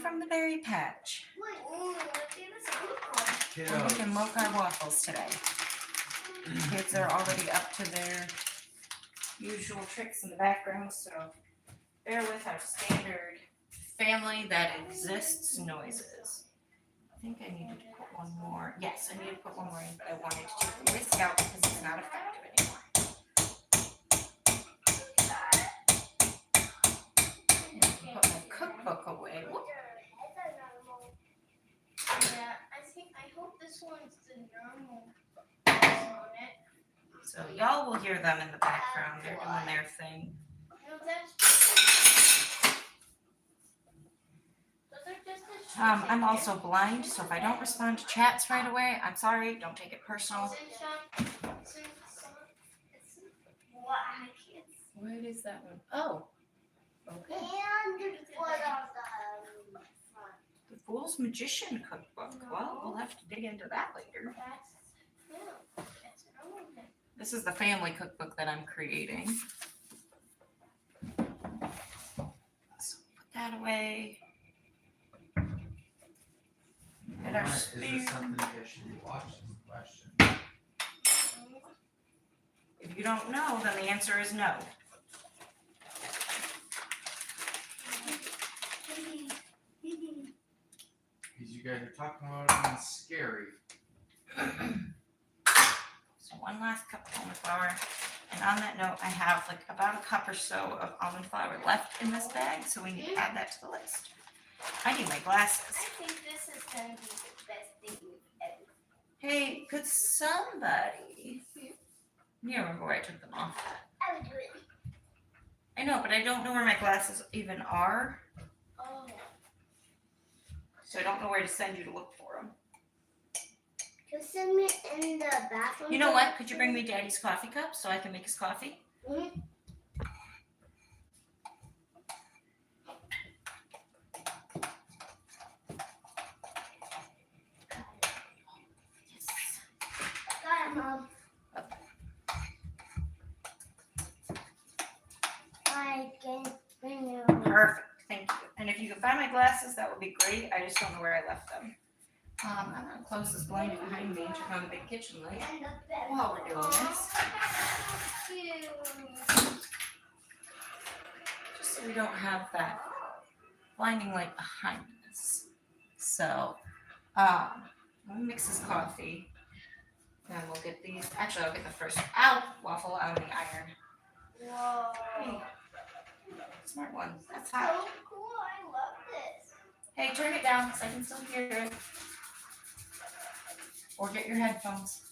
from the berry patch. Kiddo. We're making mocha waffles today. Kids are already up to their usual tricks in the background, so bear with our standard family that exists noises. I think I needed to put one more. Yes, I needed to put one more in, but I wanted to take the whisk out because it's not effective anymore. And put my cookbook away. Whoop. Yeah, I hope this one's the normal on it. So y'all will hear them in the background. They're doing their thing. No, that's those are just the sheets I'm in also blind, so if I don't respond to chats right away, I'm sorry. Don't take it personal. What is that one? Oh, okay. And what are The Fool's Magician Cookbook. Well, we'll have to dig into that later. This is the family cookbook that I'm creating. So put that away. Get our Is spoon. this something you guys should be watching? Question. If you don't know, then the answer is no. Because you guys are talking about it scary. So one last cup of almond flour. And on that note, I have like about a cup or so of almond flour left in this bag, so we need to add that to the list. I need my glasses. I think this is going to be the best thing we've ever. Hey, could somebody... You remember where I took them off. I would do it. I know, but I don't know where my glasses even are, Oh. so I don't know where to send you to look for them. Just send me in the bathroom. You know what? Could you bring me Daddy's coffee cup so I can make his coffee? Mhm. Yes. Got it, Mom. I can bring you. Perfect. Thank you. And if you can find my glasses, that would be great. I just don't know where I left them. I'm going to close this blind behind me and turn on the big kitchen light while we're doing this, just so we don't have that blinding light behind us. So, let me mix this coffee. Then we'll get these. Actually, I'll get the first waffle out of the iron. Whoa. Hey, smart one. That's So hot. cool. I love this. Hey, turn it down so I can still hear it. Or get your headphones.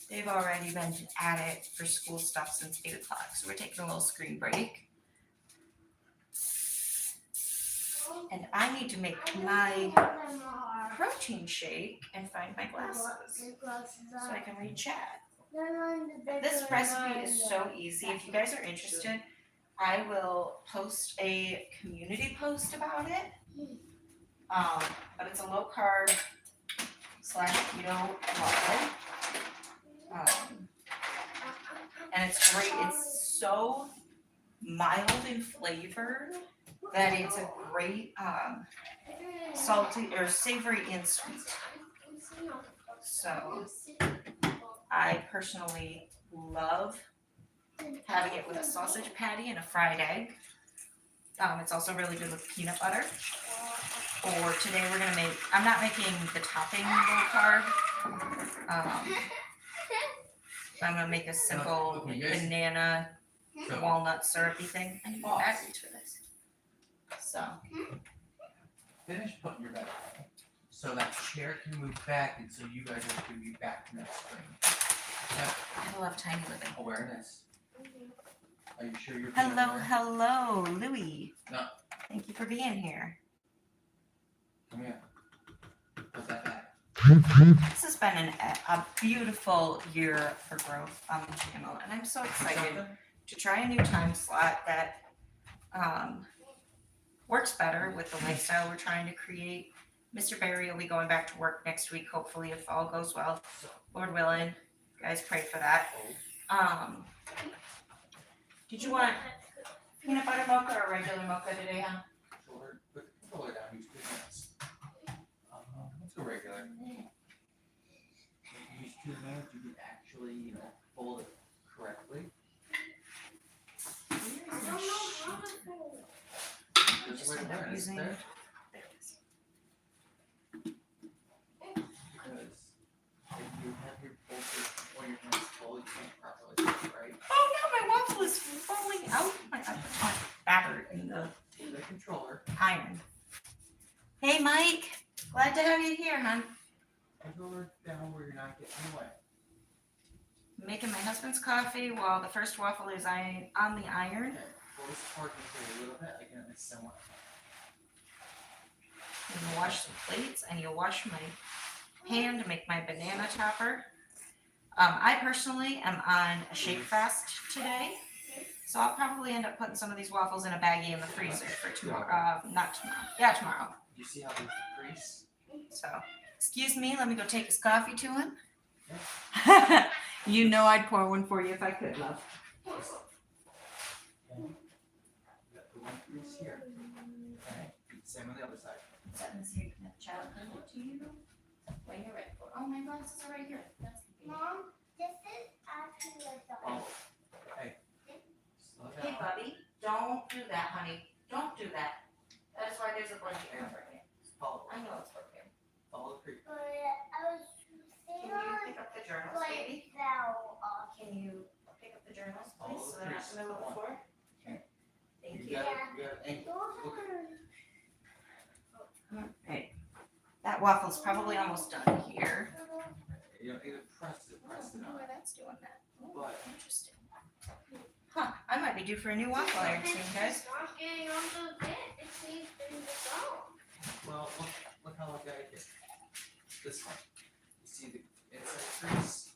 They've already been at it for school stuff since 8 o'clock, so we're taking a little screen break. And I need to make my protein shake and find my glasses so I can read chat. This recipe is so easy. If you guys are interested, I will post a community post about it. But it's a low carb / keto waffle. And it's great. It's so mild in flavor that it's a great salty or savory and sweet. So I personally love having it with a sausage patty and a fried egg. It's also really good with peanut butter. Or today we're gonna make, I'm not making the topping low carb. So I'm gonna make a simple banana walnut syrupy thing. I need batteries for this. So Finish putting your bed away so that chair can move back and so you guys can be back next spring. I love tiny living. Awareness. Are you sure you're Hello, aware? hello, Louie. No. Thank you for being here. Come here. Put that back. This has been a beautiful year for growth on the channel, and I'm so excited to try a new time slot that works better with the lifestyle we're trying to create. Mr. Barry will be going back to work next week, hopefully, if all goes well. Lord willing. You guys pray for that. Did you want peanut butter mocha or regular mocha today, huh? controller down, use 2 hands. Let's go regular. If you use 2 hands, you can actually, fold it correctly. I don't know how to fold. There's a way to End up learn, isn't using- there? There it is. Because if you have your both or your hands full, you can't properly do it, right? Oh no, my waffle is falling out. I put my batter in the The controller, iron. Hey Mike, glad to have you here, hon. controller down where you're not getting away. Making my husband's coffee while the first waffle is on the iron. Okay, pull this apart a little bit. Again, it's somewhat. And you'll wash some plates and you'll wash my pan to make my banana topper. I personally am on a shake fast today. So I'll probably end up putting some of these waffles in a baggie in the freezer for tomorrow. Not tomorrow. Yeah, tomorrow. You see how they crease? So, excuse me, let me go take his coffee to him. You know I'd pour one for you if I could, love. Okay. You got the one crease here. Okay. Same on the other side. Setting this here, child, to you when you're ready for. Oh, my glasses are right here. That's Mom, this is actually a dog. Oh. Hey. Slow Hey, down. Bubby, don't do that, honey. Don't do that. That's why there's a blanket over here. Follow. I know it's broken. Follow the crease. But I was Can thinking you pick up the journals, baby? like fell off. Can you pick up the journals, Follow please, the so they're not in the middle of the floor? Okay. Thank You you. got it. You got it. Hey, Those are Alright. That waffle's probably almost done here. you don't need to press it on. That's doing that. But Interesting. Huh, I might be due for a new waffle iron soon, guys. It's not getting onto the bed. It seems in the phone. well, look how I got it here. This one. You see the inside crease?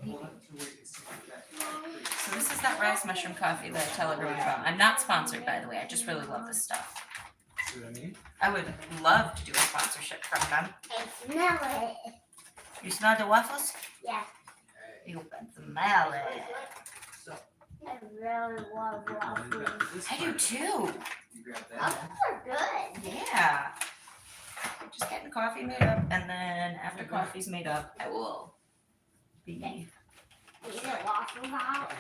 Hold it to where you can see that crease. So this is that rice mushroom coffee that I tell everyone about. I'm not sponsored, by the way. I just really love this stuff. See what I mean? I would love to do a sponsorship from them. I smell it. You smell the waffles? Yeah, Okay. You can smell it. So I really love you waffles. grab this I do part. too. You grab that. Waffles are good. Yeah. Just getting coffee made up, and then after coffee's made up, I will be. Eat a waffle out.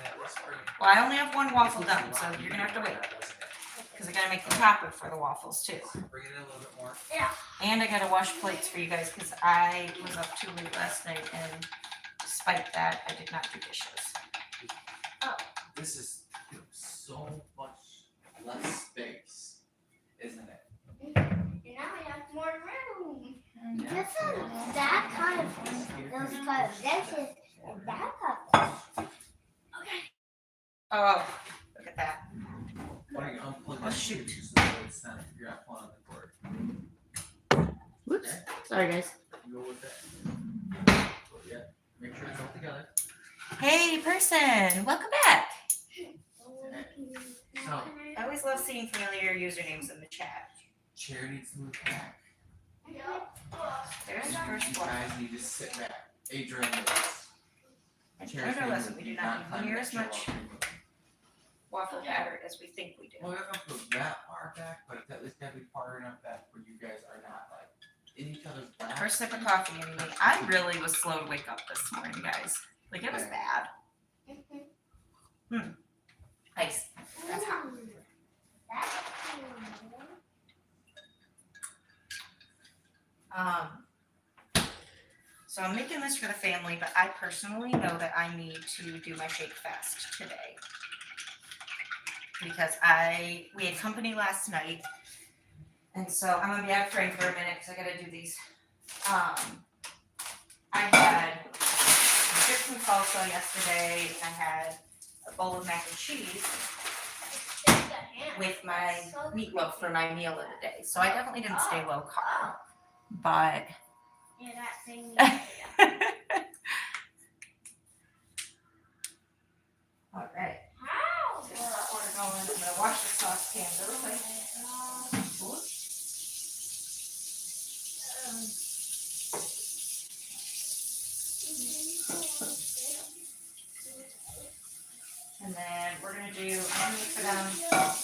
Well, I only have one waffle done, so you're gonna have to wait. Because I gotta make the topper for the waffles too. Bring it in a little bit more. And I gotta wash plates for you guys because I was up too late last night, and despite that, I did not do dishes. This is so much less space, isn't it? And now we have more room. This is that kind of those kind of dishes. That kind of. Oh, look at that. Why don't you unplug Oh, that shoot. so that it's not, you're not pulling on the cord. Whoops. Okay? Sorry, guys. You go with that. Yeah, make sure it's all together. Hey, person, welcome back. So, I always love seeing familiar usernames in the chat. chair needs to move back. There's the You first one. guys need to sit back. Adrian knows. And Chairs another need lesson, to we do move. not climb need near that as chair much while you're moving. waffle batter as we think we do. Well, we don't have to go that far back, but it's at least gotta be far enough back where you guys are not like in each other's lap. First sip of coffee anyway. I really was slow to wake up this morning, guys. Like, it was bad. Ice. That's hot. So I'm making this for the family, but I personally know that I need to do my shake fast today. Because we had company last night. And so I'm gonna be out of frame for a minute because I gotta do these. I had chips and salsa yesterday. I had a bowl of mac and cheese with my meatloaf for my meal of the day. So I definitely didn't stay low carb. But Yeah, that thing. all right. How? Get the hot water going. I'm gonna wash the saucepan real quick. And then we're gonna do, I'm gonna make for them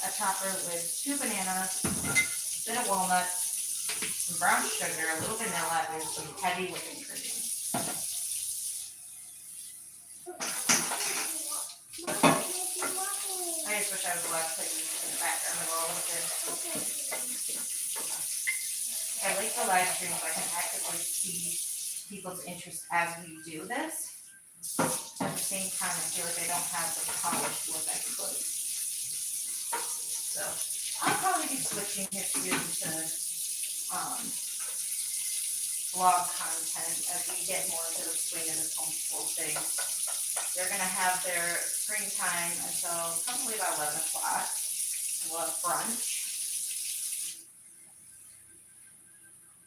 a topper with 2 bananas, peanut walnuts, some brown sugar, a little vanilla, and some heavy whipping cream. I just wish I was allowed to put these in the background a little bit. I like the live stream so I can actively see people's interest as we do this. At the same time, I feel like I don't have the polished look I could. So I'll probably be switching here to vlog content as we get more into the swing of this homeschool thing. They're gonna have their springtime until probably about 11 o'clock. We'll have brunch.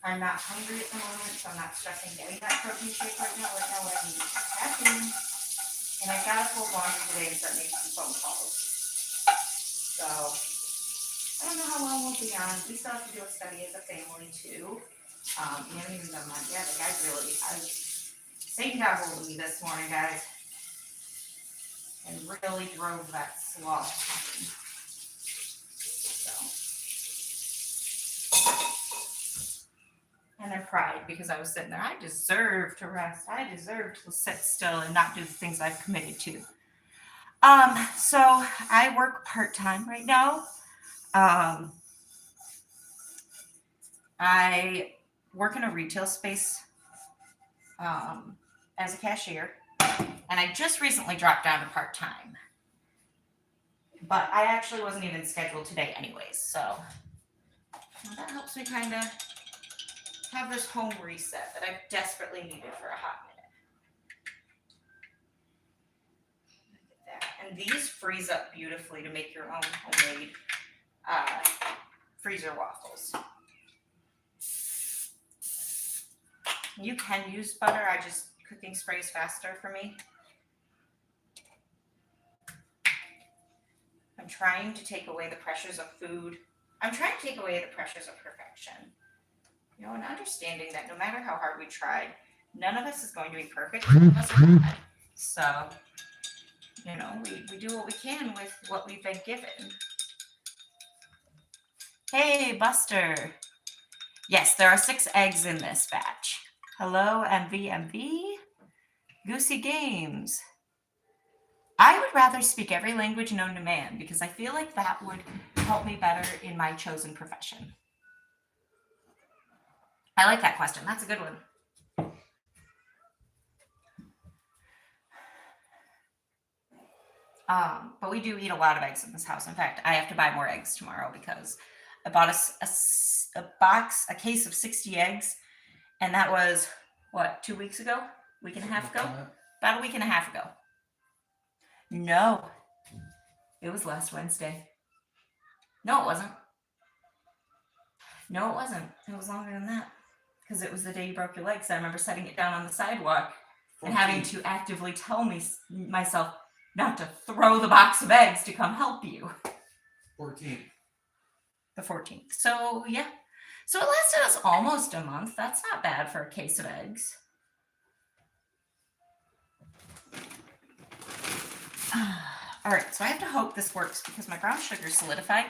I'm not hungry at the moment, so I'm not stressing getting that protein shake right now. Right now, what I need is caffeine. And I've got to fold laundry today and start making some phone calls. So I don't know how long we'll be on. We still have to do a study as a family too. We haven't even done that yet. The guys Satan got hold of me this morning, guys, and really drove that sloth home. And I cried because I was sitting there. I deserve to rest. I deserve to sit still and not do the things I've committed to. So I work part-time right now. I work in a retail space as a cashier, and I just recently dropped down to part-time. But I actually wasn't even scheduled today anyways, so that helps me kind of have this home reset that I've desperately needed for a hot minute. Look at that. And these freeze up beautifully to make your own homemade freezer waffles. You can use butter, cooking sprays faster for me. I'm trying to take away the pressures of food. I'm trying to take away the pressures of perfection. You know, and understanding that no matter how hard we try, none of us is going to be perfect. None of us are bad. So, you know, we do what we can with what we've been given. Hey, Buster. Yes, there are 6 eggs in this batch. Hello, MVMV. Goosey Games. I would rather speak every language known to man because I feel like that would help me better in my chosen profession. I like that question. That's a good one. But we do eat a lot of eggs in this house. In fact, I have to buy more eggs tomorrow because I bought a case of 60 eggs, and that was, what, 2 weeks ago? Week and a half ago? About a week and a half ago. No, it was last Wednesday. No, it wasn't. No, it wasn't. It was longer than that because it was the day you broke your legs. I remember setting it down on the sidewalk 14. And having to actively tell myself not to throw the box of eggs to come help you. 14th. The 14th. So, yeah. So it lasted us almost a month. That's not bad for a case of eggs. All right, so I have to hope this works because my brown sugar is solidified.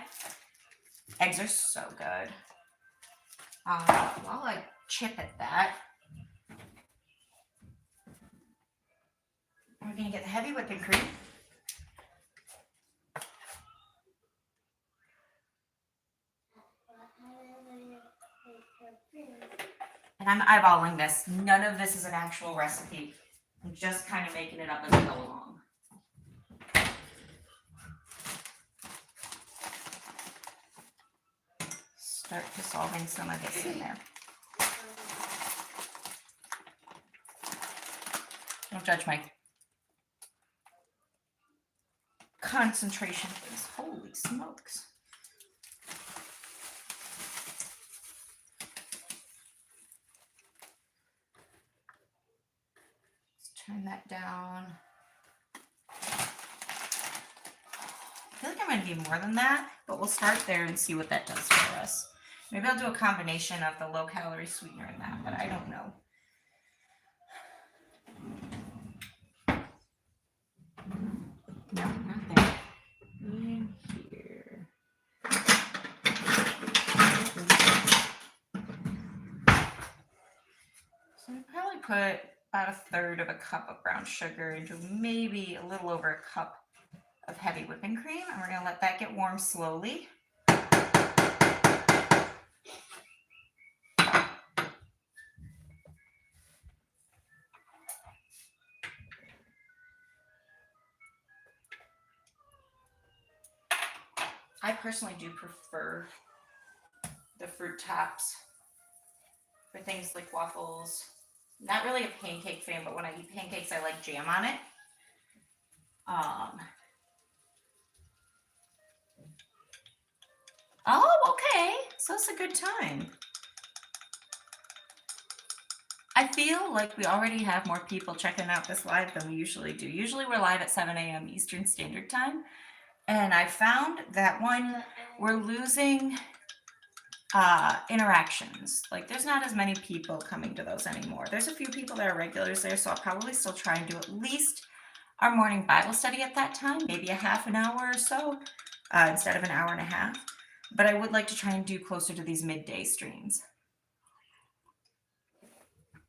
Eggs are so good. While I chip at that, we're going to get the heavy whipping cream. And I'm eyeballing this. None of this is an actual recipe. I'm just kind of making it up as I go along. Start dissolving some of this in there. Don't judge my concentration, please. Holy smokes. Let's turn that down. I feel like I might need more than that, but we'll start there and see what that does for us. Maybe I'll do a combination of the low-calorie sweetener and that, but I don't know. No, not there. In here. put about 1/3 of a cup of brown sugar into maybe a little over a cup of heavy whipping cream, and we're going to let that get warm slowly. I personally do prefer the fruit tops for things like waffles. Not really a pancake fan, but when I eat pancakes, I like jam on it. Oh, okay. So it's a good time. I feel like we already have more people checking out this live than we usually do. Usually we're live at 7 a.m. Eastern Standard Time. And I found that when we're losing interactions, like there's not as many people coming to those anymore. There's a few people that are regulars there, so I'll probably still try and do at least our morning Bible study at that time, maybe a half an hour or so, instead of an hour and a half. But I would like to try and do closer to these midday streams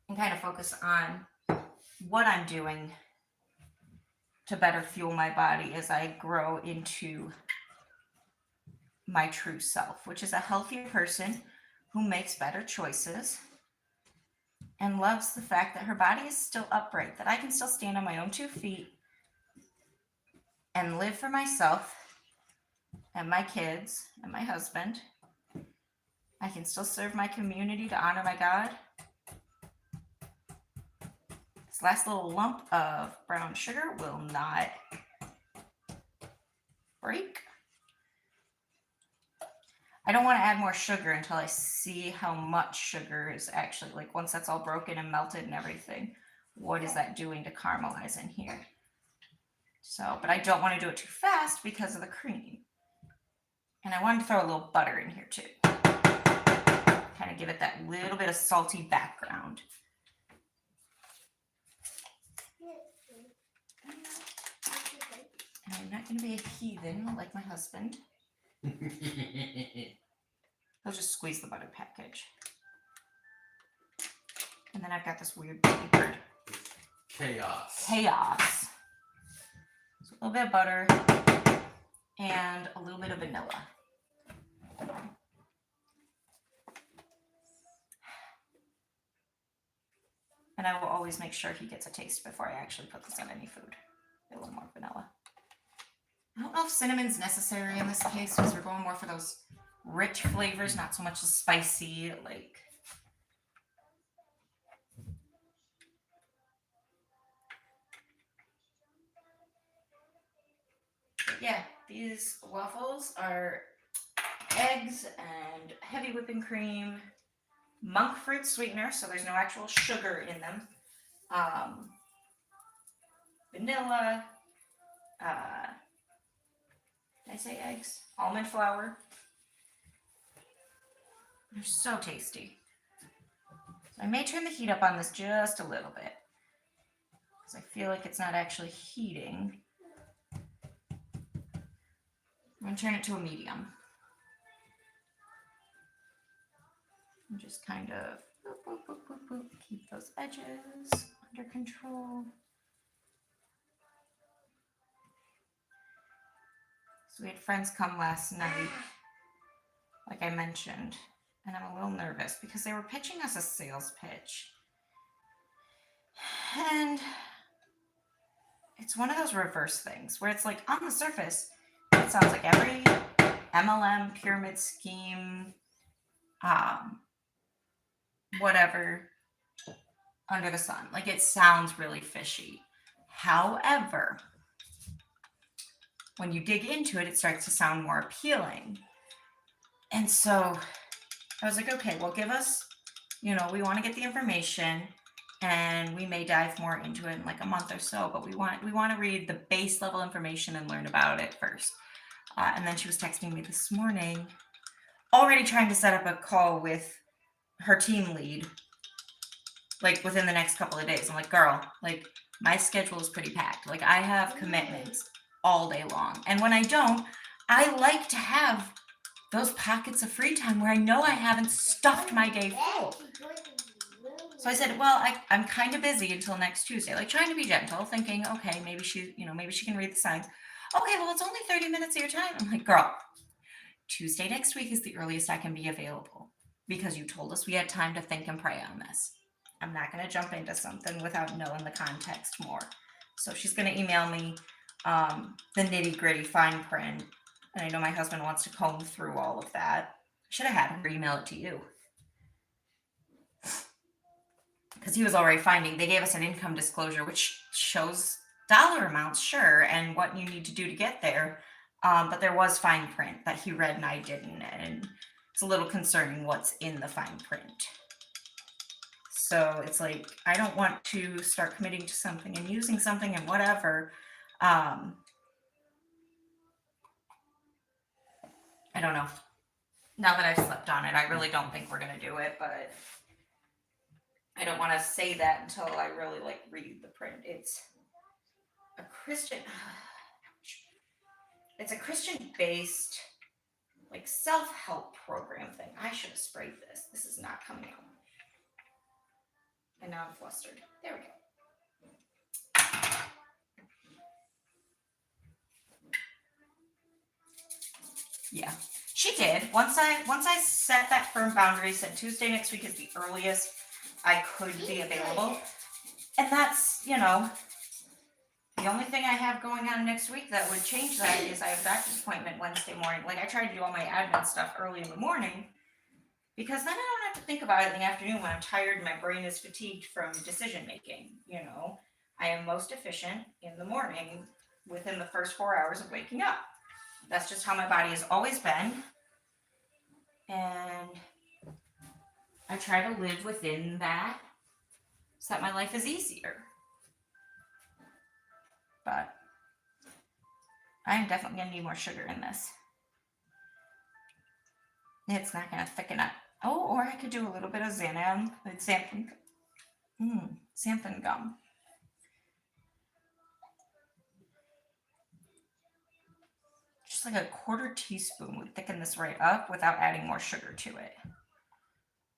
and kind of focus on what I'm doing to better fuel my body as I grow into my true self, which is a healthier person who makes better choices and loves the fact that her body is still upright, that I can still stand on my own 2 feet and live for myself and my kids and my husband. I can still serve my community to honor my God. This last little lump of brown sugar will not break. I don't want to add more sugar until I see how much sugar is actually, like once that's all broken and melted and everything, what is that doing to caramelize in here? So, but I don't want to do it too fast because of the cream. And I wanted to throw a little butter in here too. Kind of give it that little bit of salty background. And I'm not going to be a heathen like my husband. I'll just squeeze the butter package. And then I've got this weird baby bird. Chaos. So a little bit of butter and a little bit of vanilla. And I will always make sure he gets a taste before I actually put this on any food. A little more vanilla. I don't know if cinnamon's necessary in this case because we're going more for those rich flavors, not so much the spicy, like. But yeah, these waffles are eggs and heavy whipping cream, monk fruit sweetener, so there's no actual sugar in them, vanilla, did I say eggs? Almond flour. They're so tasty. So I may turn the heat up on this just a little bit because I feel like it's not actually heating. I'm going to turn it to a medium. And just kind of boop, boop, boop, boop, boop. Keep those edges under control. So we had friends come last night, like I mentioned, and I'm a little nervous because they were pitching us a sales pitch. And it's one of those reverse things where it's like on the surface, it sounds like every MLM pyramid scheme, whatever under the sun. Like it sounds really fishy. However, when you dig into it, it starts to sound more appealing. And so I was like, okay, well, give us, we want to get the information and we may dive more into it in like a month or so, but we want to read the base level information and learn about it first. And then she was texting me this morning, already trying to set up a call with her team lead, like within the next couple of days. I'm like, girl, like my schedule is pretty packed. Like I have commitments all day long. And when I don't, I like to have those pockets of free time where I know I haven't stuffed my day full. So I said, well, I'm kind of busy until next Tuesday, like trying to be gentle, thinking, okay, maybe maybe she can read the signs. Okay, well, it's only 30 minutes of your time. I'm like, girl, Tuesday next week is the earliest I can be available because you told us we had time to think and pray on this. I'm not going to jump into something without knowing the context more. So she's going to email me the nitty gritty fine print. And I know my husband wants to comb through all of that. I should have had her email it to you. Because he was already finding, they gave us an income disclosure, which shows dollar amounts, sure, and what you need to do to get there. But there was fine print that he read and I didn't. And it's a little concerning what's in the fine print. So it's like, I don't want to start committing to something and using something and whatever. I don't know. Now that I've slept on it, I really don't think we're going to do it, but I don't want to say that until I really read the print. It's a Christian based self-help program thing. I should have sprayed this. This is not coming out. And now I'm flustered. There we go. Yeah, she did. Once I set that firm boundary, said Tuesday next week is the earliest I could be available. And that's, the only thing I have going on next week that would change that is I have a doctor's appointment Wednesday morning. I try to do all my admin stuff early in the morning because then I don't have to think about it in the afternoon when I'm tired and my brain is fatigued from decision making. I am most efficient in the morning within the first 4 hours of waking up. That's just how my body has always been. And I try to live within that so that my life is easier. But I am definitely going to need more sugar in this. It's not going to thicken up. Oh, or I could do a little bit of xanthan gum. Just like a 1/4 teaspoon would thicken this right up without adding more sugar to it.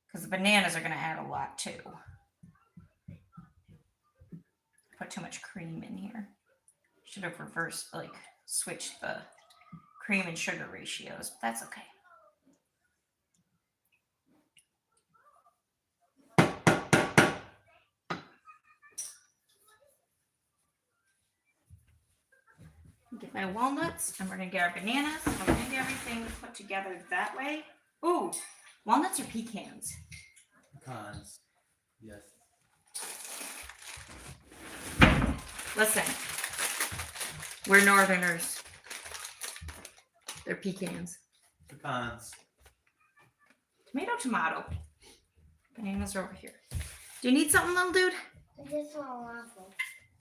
Because the bananas are going to add a lot too. Put too much cream in here. Should have switched the cream and sugar ratios, but that's okay. Get my walnuts, and we're gonna get our bananas. I'm gonna get everything put together that way. Ooh, walnuts or pecans? Pecans. Yes. Listen, we're Northerners. They're pecans. Pecans. Tomato. Bananas are over here. Do you need something, little dude? I just want a waffle.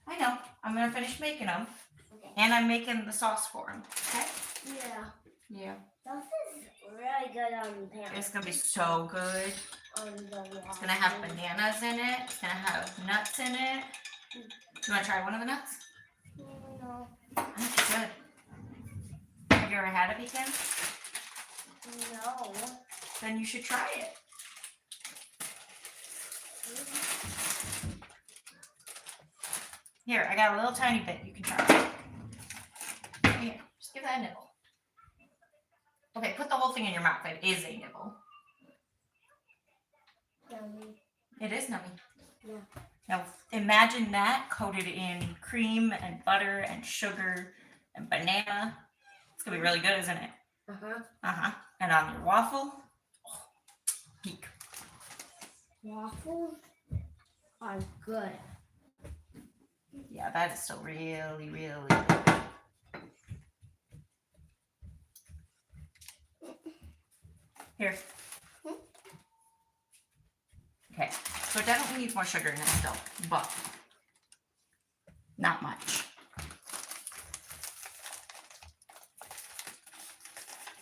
I know. I'm gonna finish making them. Okay. And I'm making the sauce for them. Okay? Yeah. Yeah. This is really good on the pan. It's gonna be so good. On the waffle. It's gonna have bananas in it. It's gonna have nuts in it. You wanna try one of the nuts? No. I think it's good. Have you ever had a pecan? No. Then you should try it. Here, I got a little tiny bit. You can try it. Here, just give that a nibble. Okay, put the whole thing in your mouth. It is a nibble. Yummy. It is nummy. Yeah. Now imagine that coated in cream and butter and sugar and banana. It's gonna be really good, isn't it? Uh-huh. And on your waffle, peak. Waffles are good. Yeah, that is still really, really good. Here. Okay, so it definitely needs more sugar in it still, but not much.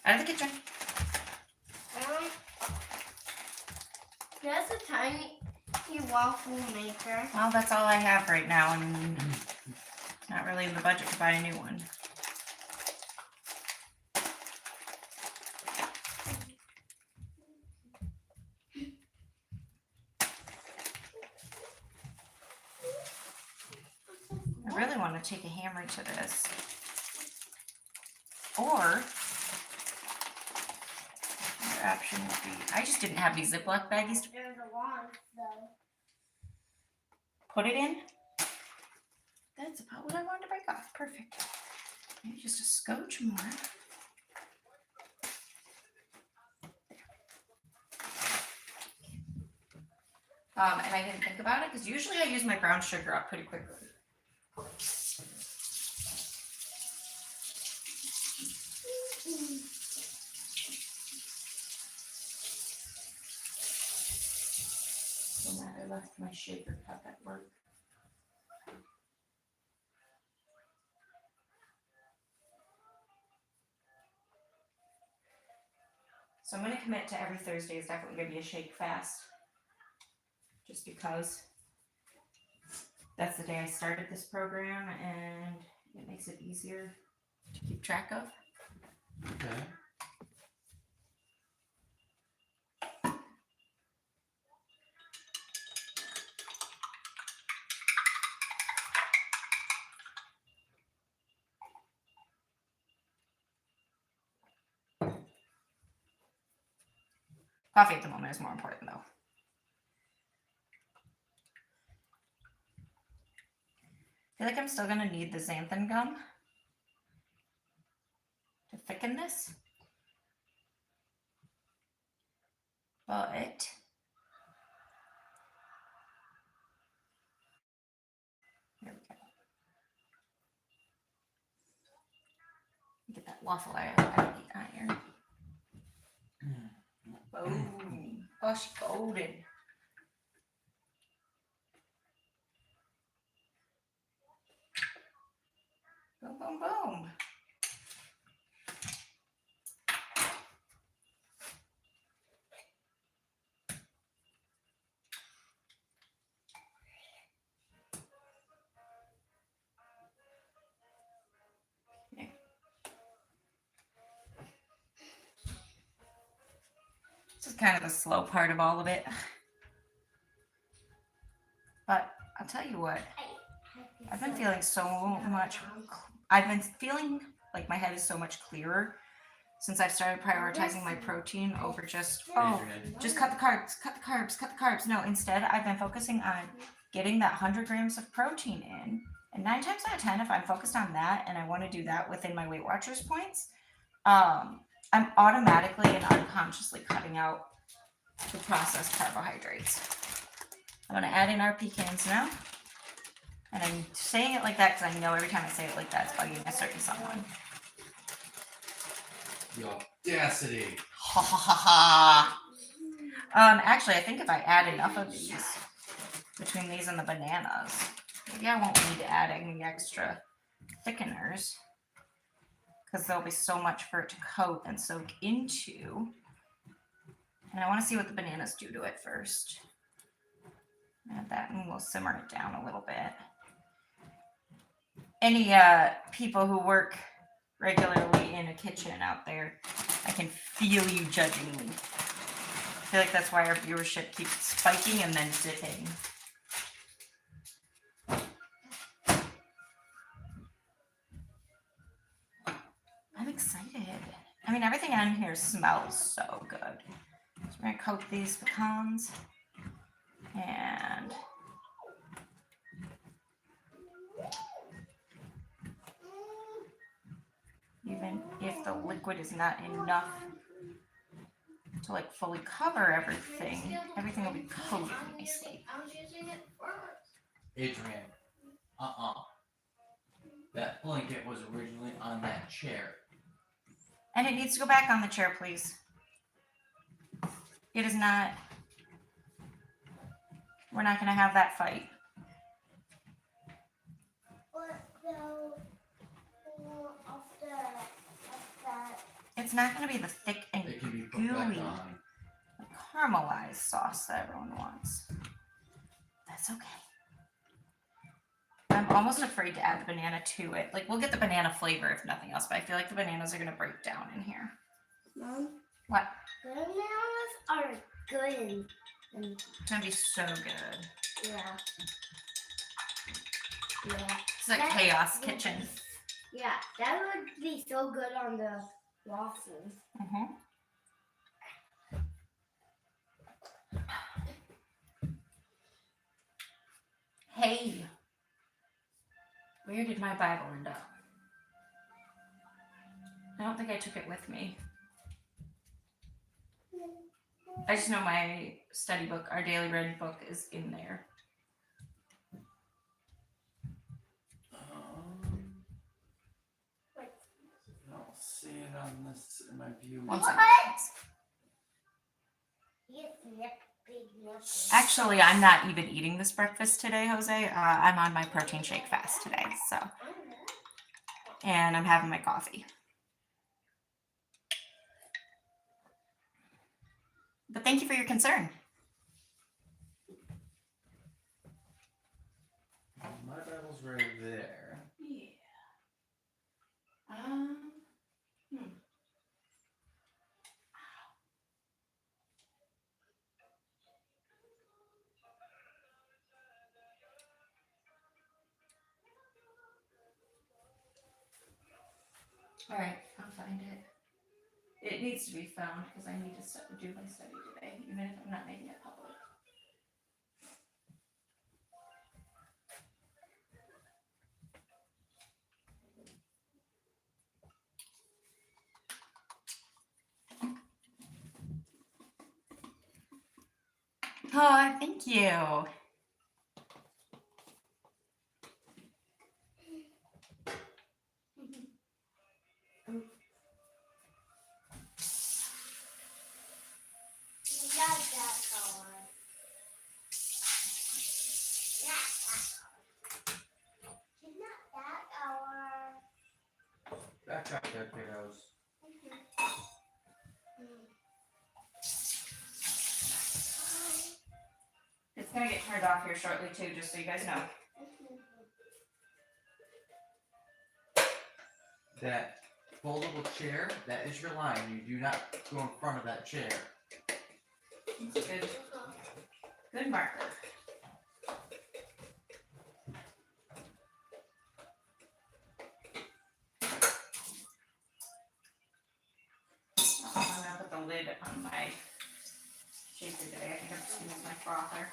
Out of the kitchen. There's a tiny waffle maker. Well, that's all I have right now, and not really in the budget to buy a new one. really want to take a hammer to this. Or the option would be, I just didn't have these Ziploc baggies to There's a wand, though. put it in. That's about what I wanted to break off. Perfect. Maybe just a scotch more. And I didn't think about it because usually I use my brown sugar up pretty quickly. So now I left my shaker cup at work. So I'm going to commit to every Thursday is definitely going to be a shake fast. Just because that's the day I started this program and it makes it easier to keep track of. Okay. Coffee at the moment is more important though. I feel like I'm still gonna need the xanthan gum to thicken this. But there we go. Get that waffle out of the iron. Boom. Oh, she's golden. Boom, boom, boom. Okay. This is kind of the slow part of all of it. But I'll tell you what, I've been feeling so much, I've been feeling like my head is so much clearer since I've started prioritizing my protein over just, oh, just cut the carbs, cut the carbs, cut the carbs. No, instead I've been focusing on getting that 100 grams of protein in. And 9 times out of 10, if I'm focused on that and I want to do that within my Weight Watchers points, I'm automatically and unconsciously cutting out the processed carbohydrates. I'm going to add in our pecans now. And I'm saying it like that because I know every time I say it like that, it's bugging a certain someone. The audacity. Ha ha ha ha. Actually, I think if I add enough of these, between these and the bananas, maybe I won't need to add any extra thickeners because there'll be so much for it to coat and soak into. And I want to see what the bananas do to it first. Add that and we'll simmer it down a little bit. Any people who work regularly in a kitchen out there, I can feel you judging me. I feel like that's why our viewership keeps spiking and then dipping. I'm excited. I mean, everything on here smells so good. So we're gonna coat these pecans. And even if the liquid is not enough to like fully cover everything, everything will be coated nicely. I was using it first. Adrian, that blanket was originally on that chair. And it needs to go back on the chair, please. It is not. We're not going to have that fight. It's not going to be the thick and It can be put back gooey, on. caramelized sauce that everyone wants. That's okay. I'm almost afraid to add the banana to it. Like, we'll get the banana flavor if nothing else, but I feel like the bananas are going to break down in here. Mom, What? bananas are good. It's going to be so good. Yeah. Yeah. It's a chaos kitchen. Yeah, that would be so good on the waffles. Mm-hmm. Hey, where did my Bible end up? I don't think I took it with me. I just know my study book, our Daily Bread book, is in there. I don't see it on this in my view. One second. What? Actually, I'm not even eating this breakfast today, Jose. I'm on my protein shake fast today, so. And I'm having my coffee. But thank you for your concern. My Bible's right there. Yeah. All right, I'll find it. It needs to be found because I need to do my study today, even if I'm not making it public. Oh, thank you. Not that color. Not that color. Back up there, kiddos. It's gonna get turned off here shortly too, just so you guys know. That foldable chair, that is your line. You do not go in front of that chair. Good. Good marker. I'm gonna put the lid on my shaker today. I think I'm just gonna use my frother.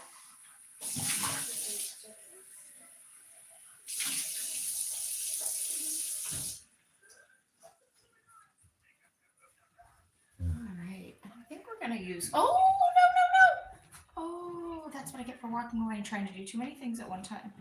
Alright, I think we're gonna use, oh, no. Oh, that's what I get for walking away and trying to do too many things at one time.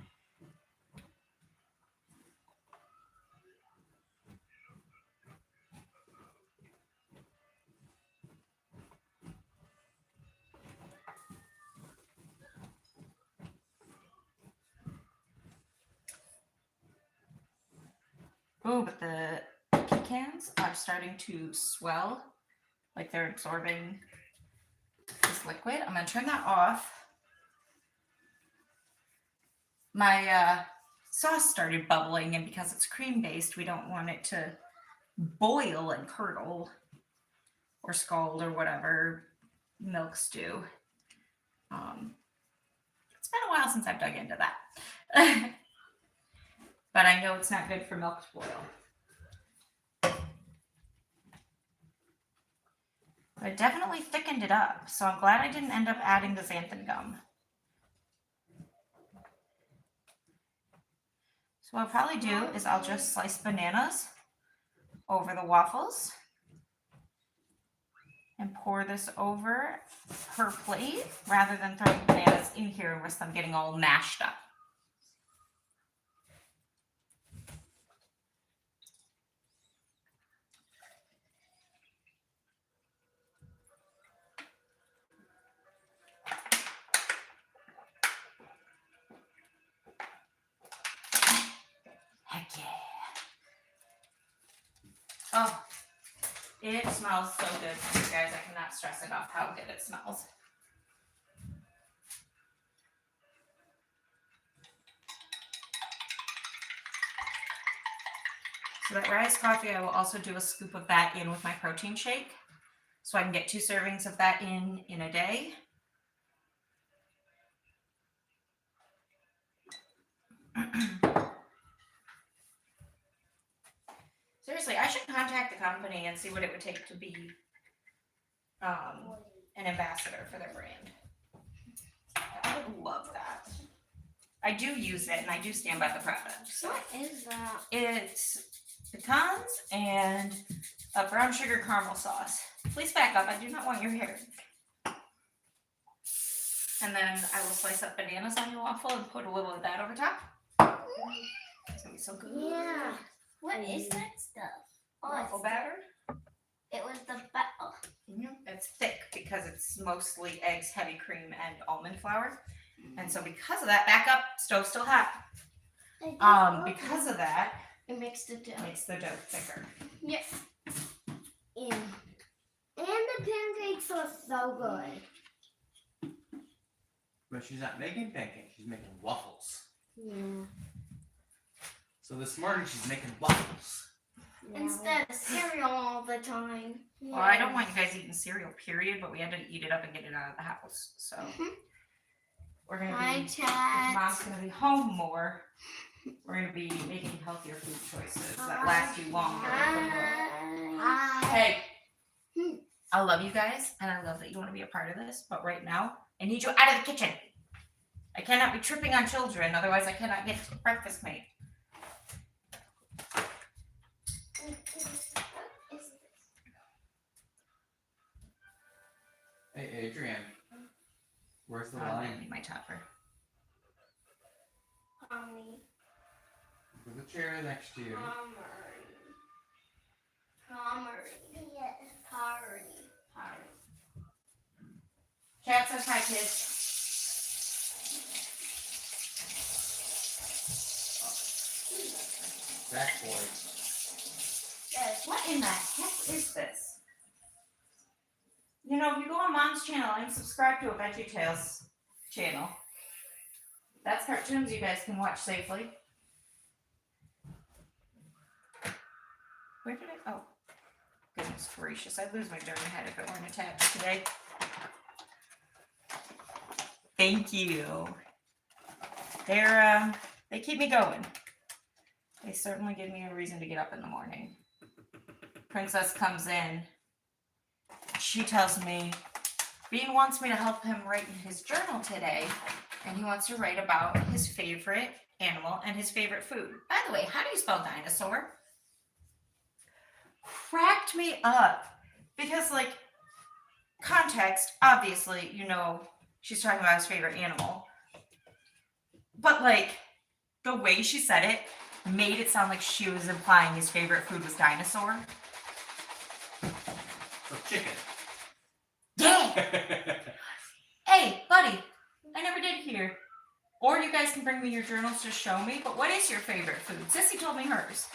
Oh, but the pecans are starting to swell, like they're absorbing this liquid. I'm gonna turn that off. My sauce started bubbling, and because it's cream based, we don't want it to boil and curdle or scald or whatever milks do. It's been a while since I've dug into that. But I know it's not good for milk to boil. But it definitely thickened it up, so I'm glad I didn't end up adding the xanthan gum. So what I'll probably do is I'll just slice bananas over the waffles and pour this over her plate rather than throwing bananas in here and risk them getting all mashed up. Heck yeah. Oh, it smells so good, you guys. I cannot stress enough how good it smells. So that Rise coffee, I will also do a scoop of that in with my protein shake. So I can get 2 servings of that in a day. seriously, I should contact the company and see what it would take to be an ambassador for their brand. I would love that. I do use it and I do stand by the product. So What is that? it's pecans and a brown sugar caramel sauce. Please back up. I do not want your hair. And then I will slice up bananas on your waffle and put a little of that over top. It's gonna be so good. Yeah. What is that stuff? Oh, Waffle it's batter. It was the oh. It's thick because it's mostly eggs, heavy cream, and almond flour. And so because of that, back up, stove still hot. Because of that, It makes the dough. it makes the dough thicker. Yes. And the pancakes are so good. But she's not making pancakes, she's making waffles. Yeah. So this morning she's making waffles. Instead of cereal all the time. Well, I don't want you guys eating cereal, period, but we had to eat it up and get it out of the house. So we're gonna Hi, be, Chad. Mom's gonna be home more. We're gonna be making healthier food choices that last you longer. Hi. Hey, I love you guys, and I love that you want to be a part of this. But right now, I need you out of the kitchen. I cannot be tripping on children, otherwise I cannot get breakfast made. Hey Adrian, where's the I'm gonna line? need my topper. Mommy. Put the chair next to you. Chat says hi, kids. Back boy. What in the heck is this? You know, if you go on Mom's channel, I'm subscribed to a VeggieTales channel. That's cartoons you guys can watch safely. Where did it? Oh, goodness gracious! I'd lose my darn head if it weren't attached today. Thank you. They keep me going. They certainly give me a reason to get up in the morning. Princess comes in. She tells me Bean wants me to help him write in his journal today, and he wants to write about his favorite animal and his favorite food. By the way, how do you spell dinosaur? Cracked me up because, like, context, obviously, you know, she's talking about his favorite animal. But, like, the way she said it made it sound like she was implying his favorite food was dinosaur. So chicken. Yeah! Hey, buddy, I never did hear. Or you guys can bring me your journals to show me, but what is your favorite food? Sissy told me hers.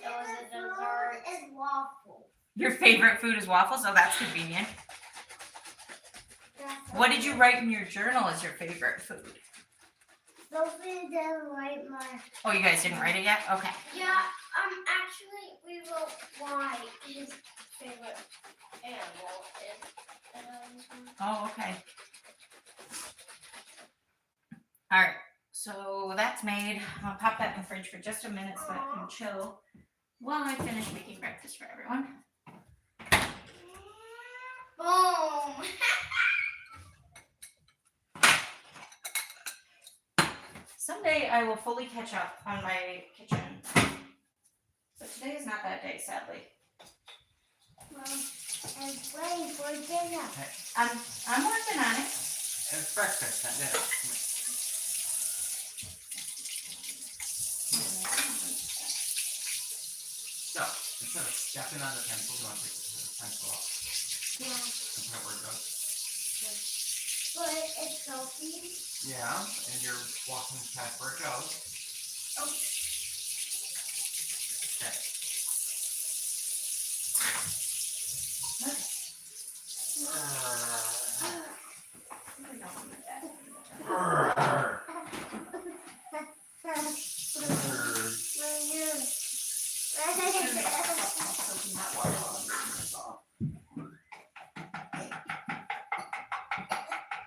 Is waffle. Your favorite food is waffles? Oh, that's convenient. What did you write in your journal as your favorite food? Sophie didn't write my. Oh, you guys didn't write it yet? Okay. Yeah, actually, we wrote why his favorite animal is. Oh, okay. All right. So that's made. I'll pop that in the fridge for just a minute so that can chill while I finish making breakfast for everyone. Boom! Someday I will fully catch up on my kitchen. But today is not that day, sadly. I'm waiting for dinner. I'm working on it. It's breakfast, not dinner. So, instead of stepping on the pencil, you want to take the pencil off. Yeah. That's not where it goes. But it's Sophie. Yeah, and you're walking past where it goes. Oh. Okay.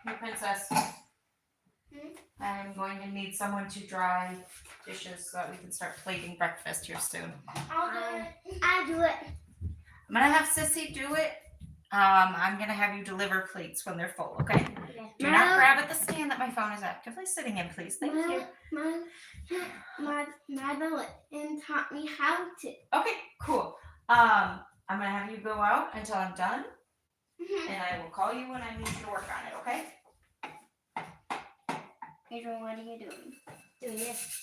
Hey, Princess. I'm going to need someone to dry dishes so that we can start plating breakfast here soon. I'll do it. I do it. I'm gonna have Sissy do it. I'm gonna have you deliver plates when they're full, okay? Do not grab at the stand that my phone is actively sitting in, please. Thank you. My Madeline taught me how to. Okay, cool. I'm gonna have you go out until I'm done, and I will call you when I need you to work on it, okay? Adrian, what are you doing? Doing this.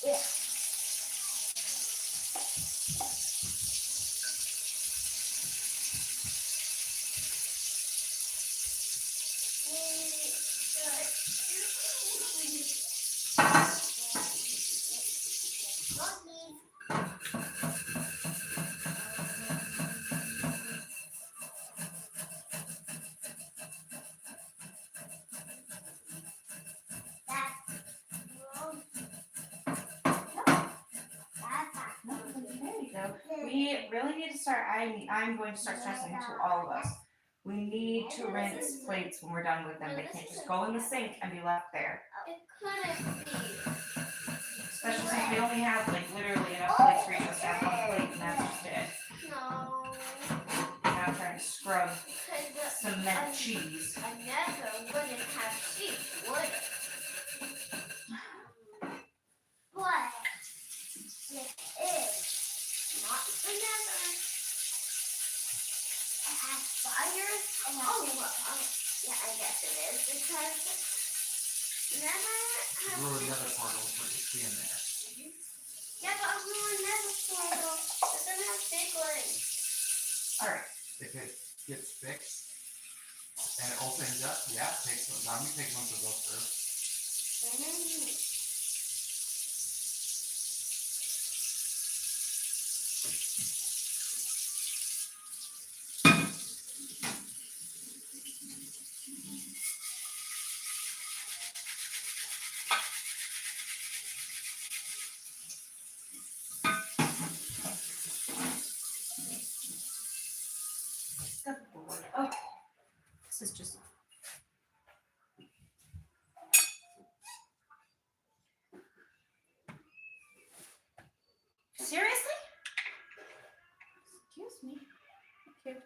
Yeah. There you go. We really need to start, I'm going to start stressing to all of us. We need to rinse plates when we're done with them. They can't just go in the sink and be left there. It couldn't be. Especially since we only have like literally enough plates for each of us to have one plate and that's just it. No. Now I'm trying to scrub Because cement cheese. another wouldn't have cheese, would it? But it is not another. It has fires. Yeah, I guess it is because never has. Ruin the other portal, but it's in there. Yeah, but I'm ruin never portal. It doesn't have big legs. Alright. If it gets fixed and it opens up, yeah, take one to go through. Good Lord. Oh, this is just. Seriously? Excuse me. Thank you.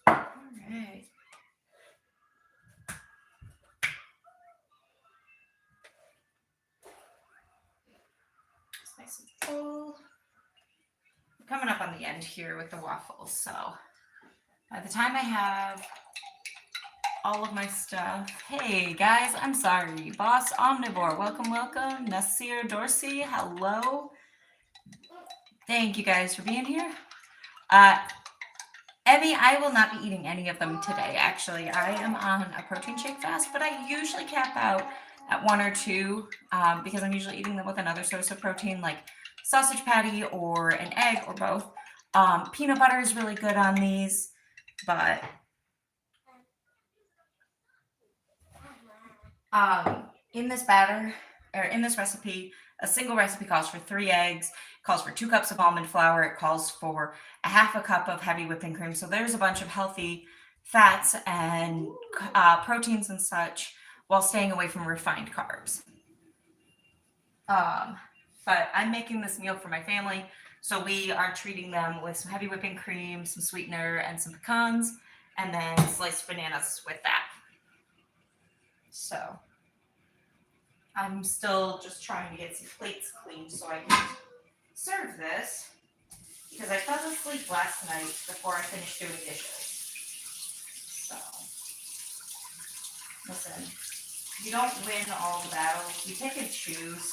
Alright. It's nice and full. We're coming up on the end here with the waffles, so by the time I have all of my stuff. Hey guys, I'm sorry. Boss Omnivore, welcome, welcome. Nasir Dorsey, hello. Thank you guys for being here. Emmy, I will not be eating any of them today, actually. I am on a protein shake fast, but I usually cap out at 1 or 2 because I'm usually eating them with another source of protein, like sausage patty or an egg or both. Peanut butter is really good on these, but in this batter, or in this recipe, a single recipe calls for 3 eggs, calls for 2 cups of almond flour, it calls for a half a cup of heavy whipping cream. So there's a bunch of healthy fats and proteins and such while staying away from refined carbs. But I'm making this meal for my family, so we are treating them with some heavy whipping cream, some sweetener, and some pecans, and then sliced bananas with that. So I'm still just trying to get some plates cleaned so I can serve this, because I fell asleep last night before I finished doing dishes. So, listen, you don't win all the battles, you pick and choose.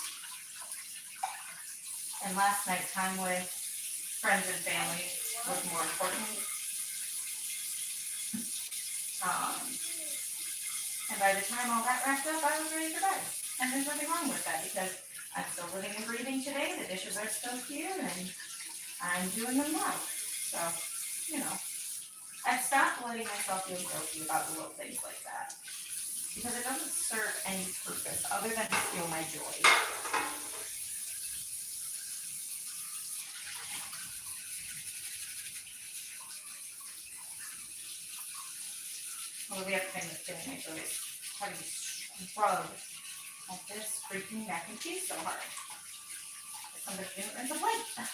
And last night, time with friends and family was more important. And by the time all that wrapped up, I was ready for bed. And there's nothing wrong with that because I'm still living and breathing today. The dishes are still here and I'm doing them well. So, you know, I've stopped letting myself feel guilty about the little things like that. Because it doesn't serve any purpose other than to steal my joy. Well, the other thing that's doing my joy is having to scrub at this freaking mac and cheese so hard. Somebody didn't rinse the plate.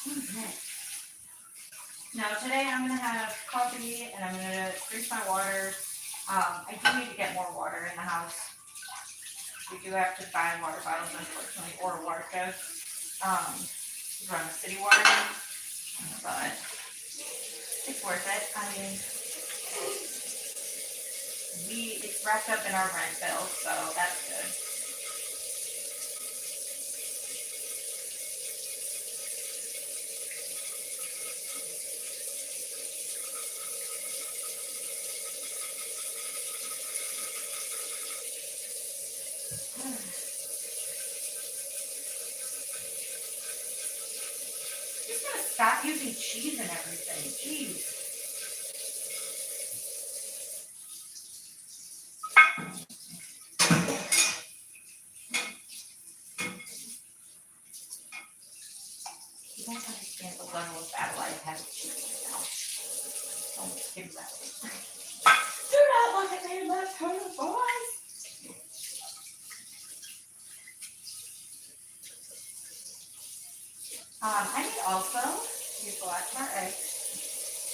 Okay. Now today I'm gonna have coffee and I'm gonna increase my water. I do need to get more water in the house. We do have to buy water bottles, unfortunately, or water jugs. To run the city water, but it's worth it. I mean, it's wrapped up in our rent bill, so that's good. Just gonna stop using cheese and everything. Jeez. You don't understand the level of battle I've had with cheese right now. Don't skip that. Do not look at me left hand, boys. I need also use the last of our eggs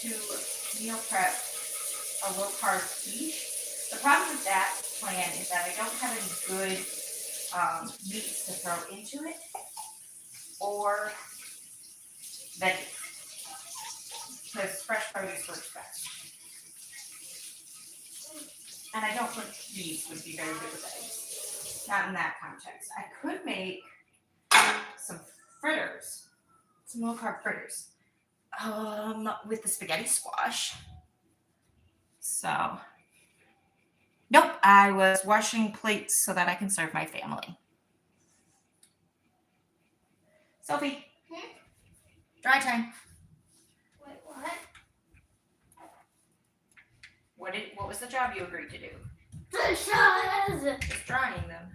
to meal prep a low carb quiche. The problem with that plan is that I don't have any good meats to throw into it or veggies because fresh produce works best. And I don't think cheese would be very good with eggs. Not in that context. I could make some fritters, some low carb fritters, with the spaghetti squash. So, nope, I was washing plates so that I can serve my family. Sophie, dry time. Wait, what? What was the job you agreed to do? Dishes! Just drying them.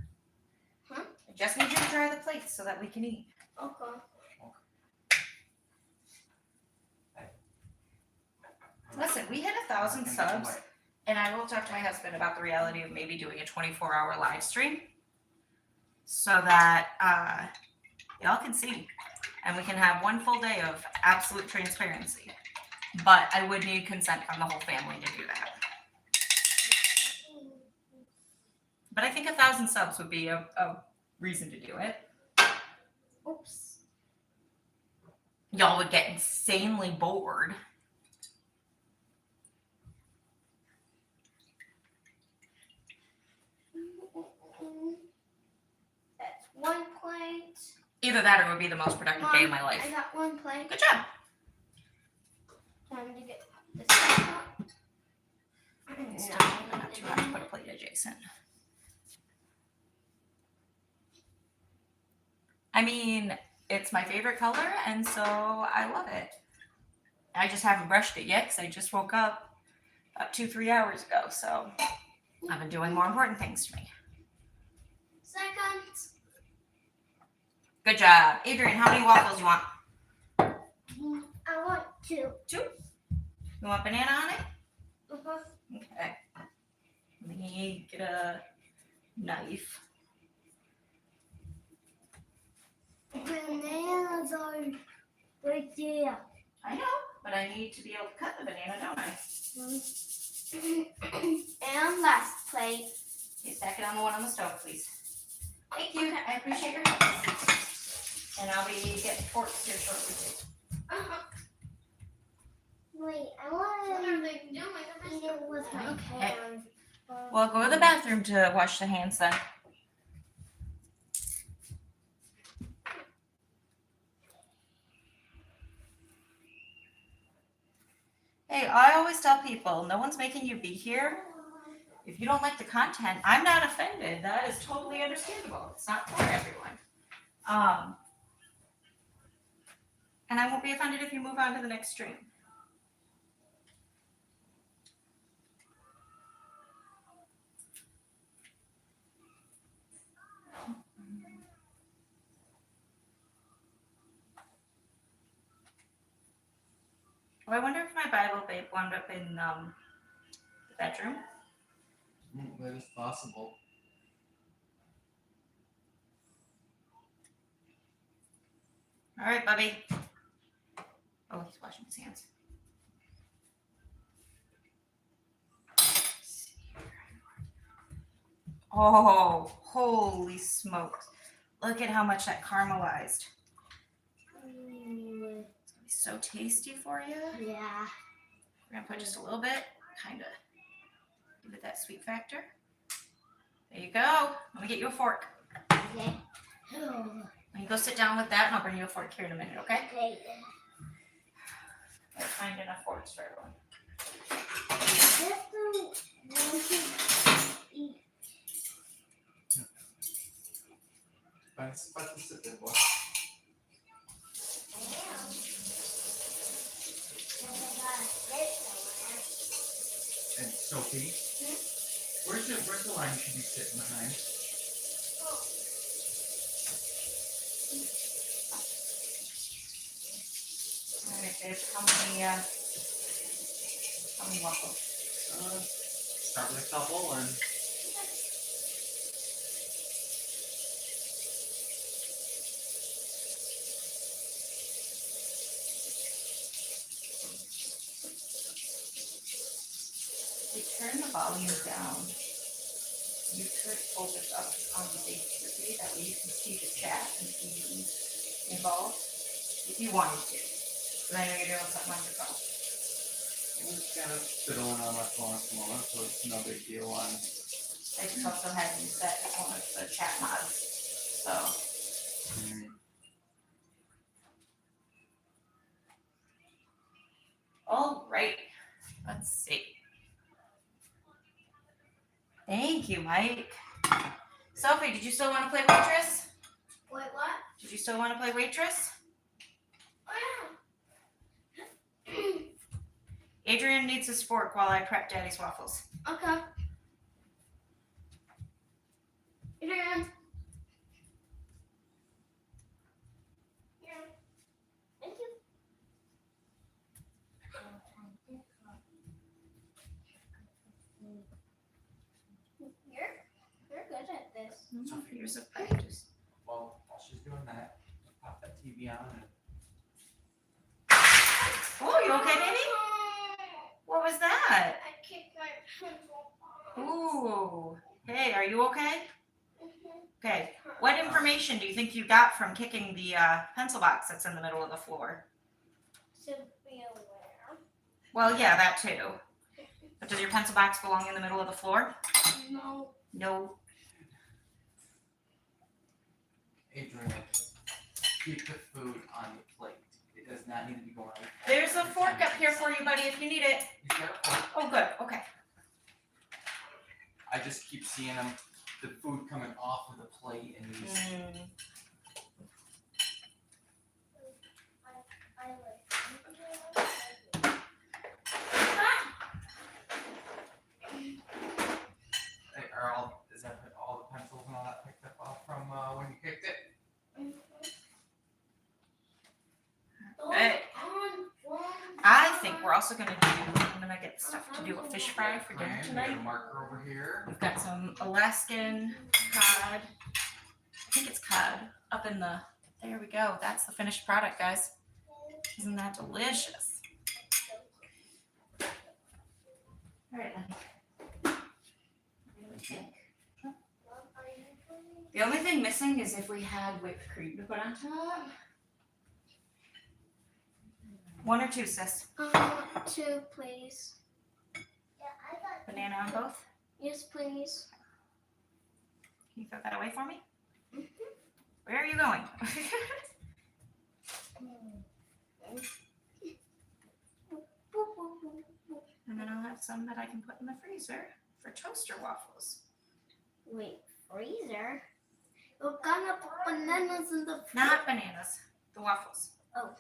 Huh? I just need you to dry the plates so that we can eat. Okay. Listen, we hit 1,000 subs, and I will talk to my husband about the reality of maybe doing a 24-hour live stream so that y'all can see, and we can have one full day of absolute transparency. But I would need consent from the whole family to do that. But I think 1,000 subs would be a reason to do it. Oops. Y'all would get insanely bored. That's one plate. Either that or it would be the most productive day of my life. I got one plate. Good job. Time to get this out. Still not too hard to put a plate adjacent. I mean, it's my favorite color, and so I love it. I just haven't brushed it yet because I just woke up about 2-3 hours ago, so I've been doing more important things to me. Second. Good job. Adrian, how many waffles you want? I want two. 2? You want banana on it? Uh-huh. Okay. Let me get a knife. Bananas are right there. I know, but I need to be able to cut the banana, don't I? And last plate. Okay, stack it on the one on the stove, please. Thank you. I appreciate your help. And I'll be getting forks here shortly too. Uh-huh. Wait, I want to eat it with my hands. Well, go to the bathroom to wash the hands then. Hey, I always tell people, no one's making you be here. If you don't like the content, I'm not offended. That is totally understandable. It's not for everyone. And I won't be offended if you move on to the next stream. Oh, I wonder if my Bible babe wound up in the bedroom. That is possible. All right, Bubby. Oh, he's washing his hands. Oh, holy smokes. Look at how much that caramelized. It's gonna be so tasty for you. Yeah. We're gonna put just a little bit, kind of give it that sweet factor. There you go. Let me get you a fork. Okay. You go sit down with that and I'll bring you a fork here in a minute, okay? Okay. I'll find enough forks for everyone. Just want to eat. But it's about to sit there, boy. And Sophie, where's the line you should be sitting behind? All right, babe. How many waffles? Start with a couple and You turn the volume down. You could hold it up on the base TV, that way you can see the chat and see who's involved. If you wanted to. But I know you're doing something on your phone. I'm just kind of fiddling on my phone at the moment, so it's no big deal on. I just also had you set as one of the chat mods. So all right. Let's see. Thank you, Mike. Sophie, did you still want to play waitress? Wait, what? Did you still want to play waitress? Oh, Adrian needs his fork while I prep Daddy's waffles. yeah. Okay. Adrian. Yeah. Thank you. You're good at this. Sophie, you're so funny. Just While she's doing that, pop that TV on and oh, you okay, baby? What was that? I kicked my pencil off. Ooh. Hey, are you okay? Okay. What information do you think you got from kicking the pencil box that's in the middle of the floor? To be aware. Well, yeah, that too. But does your pencil box belong in the middle of the floor? No. No. Adrian, keep the food on the plate. It does not need to be going on the plate. There's a fork up here for you, buddy, if you need it. He's got a fork. Oh, good. Okay. I just keep seeing them, the food coming off of the plate and he's is that all the pencils and all that picked up off from when you kicked it? Hey. I think we're also going to do, I'm going to get stuff to do a fish fry for dinner Ryan, tonight. we got a marker over here. We've got some Alaskan cod. I think it's cod up in the, there we go. That's the finished product, guys. Isn't that delicious? All right, then. The only thing missing is if we had whipped cream to put on top. 1 or 2, sis? 2, please. Banana on both? Yes, please. Can you throw that away for me? Mhm. Where are you going? And then I'll have some that I can put in the freezer for toaster waffles. Wait, freezer? You're gonna put bananas in the freezer? Not bananas, the waffles. Oh.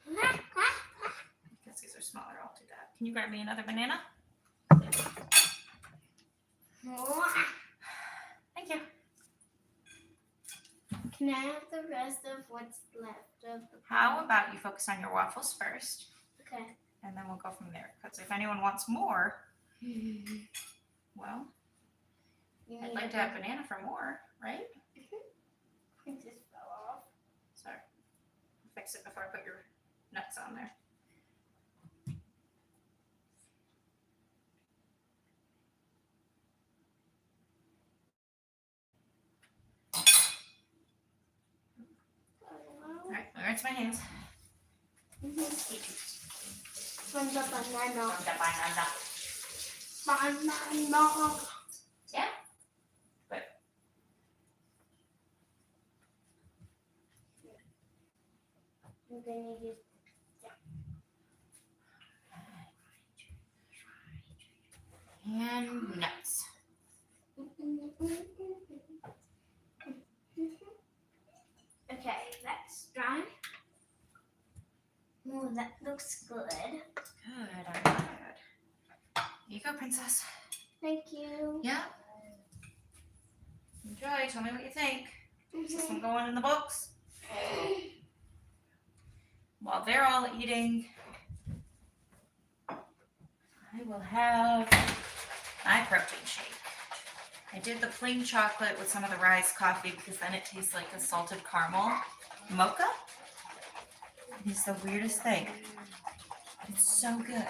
Because these are smaller, I'll do that. Can you grab me another banana? Thank you. Can I have the rest of what's left of the How about you focus on your waffles first, Okay. and then we'll go from there. Because if anyone wants more, well, You I'd need like a to have banana for more, right? It just fell off. Sorry. Fix it before I put your nuts on there. All right, I'll rinse my hands. From the banana. From the banana. Banana. Yeah. But I'm gonna use and nuts. Okay, that's dry. Ooh, that looks good. Good, I'm good. Here you go, princess. Thank you. Yeah. Enjoy. Tell me what you think. Is this one going in the books? While they're all eating, I will have my protein shake. I did the plain chocolate with some of the Rise coffee because then it tastes like a salted caramel mocha. It's the weirdest thing. It's so good.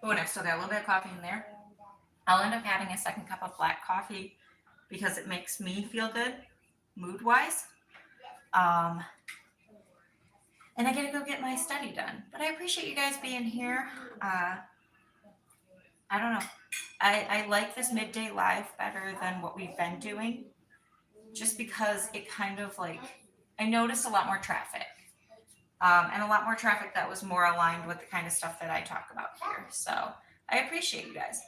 Oh, and I've still got a little bit of coffee in there. I'll end up having a second cup of black coffee because it makes me feel good, mood-wise. And I gotta go get my study done. But I appreciate you guys being here. I don't know. I like this midday live better than what we've been doing. Just because it kind of like, I noticed a lot more traffic. And a lot more traffic that was more aligned with the kind of stuff that I talk about here. So I appreciate you guys.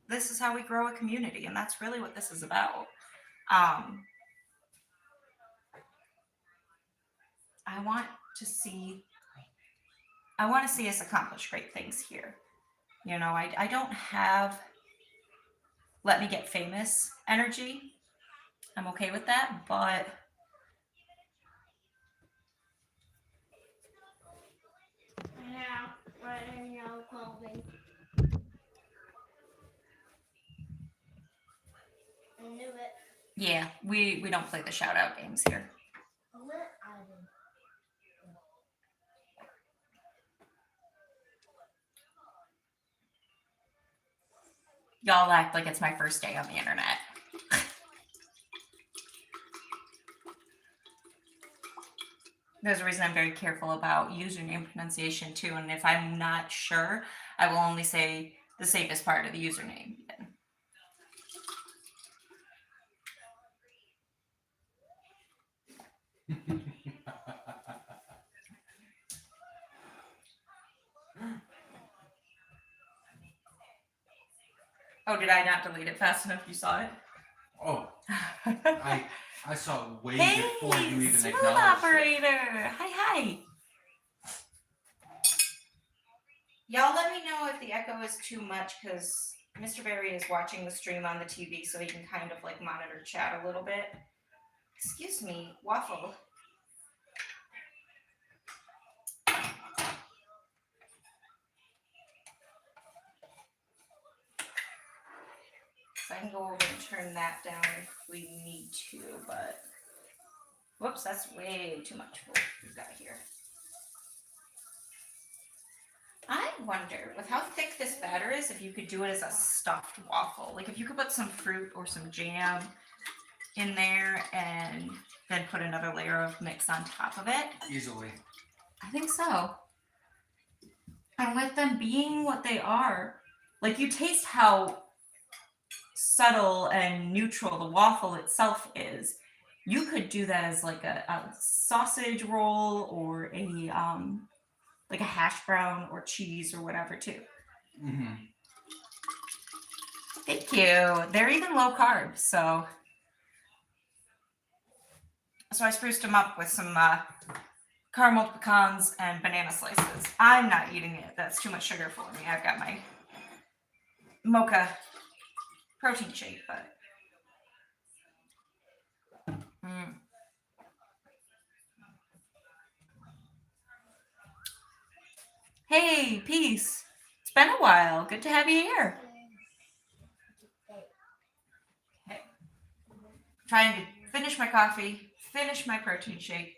This is how we grow a community, and that's really what this is about. I want to see us accomplish great things here. You know, I don't have let me get famous energy. I'm okay with that, but Yeah, right now clothing. I knew it. yeah, we don't play the shout out games here. Y'all act like it's my first day on the internet. There's a reason I'm very careful about username pronunciation too, and if I'm not sure, I will only say the safest part of the username. Oh, did I not delete it fast enough? You saw it? Oh, I saw it way before you even Smooth acknowledged operator. Hi. Y'all let me know if the echo is too much because Mr. Barry is watching the stream on the TV so he can kind of like monitor chat a little bit. Excuse me, waffle. So I can go over and turn that down if we need to, but Whoops, that's way too much for what we've got here. I wonder, with how thick this batter is, if you could do it as a stuffed waffle. Like if you could put some fruit or some jam in there and then put another layer of mix on top of it. Easily. I think so. And with them being what they are, like you taste how subtle and neutral the waffle itself is. You could do that as like a sausage roll or a like a hash brown or cheese or whatever too. Mm-hmm. Thank you. They're even low carb, so I spruced them up with some caramel pecans and banana slices. I'm not eating it. That's too much sugar for me. I've got my mocha protein shake, but Hey, Peace. It's been a while. Good to have you here. Okay. Trying to finish my coffee, finish my protein shake.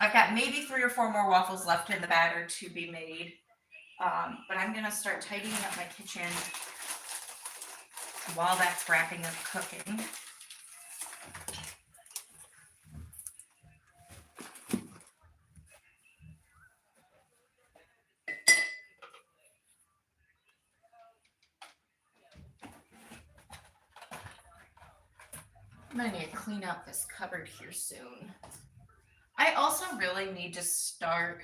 I've got maybe 3 or 4 more waffles left in the batter to be made. But I'm going to start tidying up my kitchen while that's wrapping up cooking. I'm going to need to clean out this cupboard here soon. I also really need to start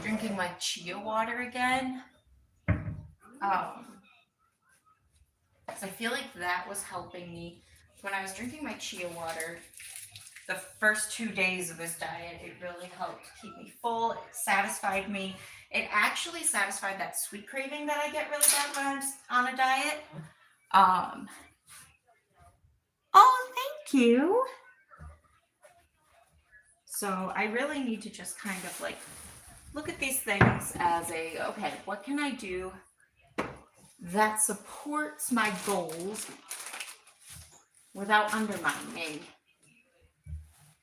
drinking my chia water again. Because I feel like that was helping me. When I was drinking my chia water, the first 2 days of this diet, it really helped keep me full. It satisfied me. It actually satisfied that sweet craving that I get really bad when I'm on a diet. Oh, thank you. So I really need to just kind of like look at these things as okay, what can I do that supports my goals without undermining,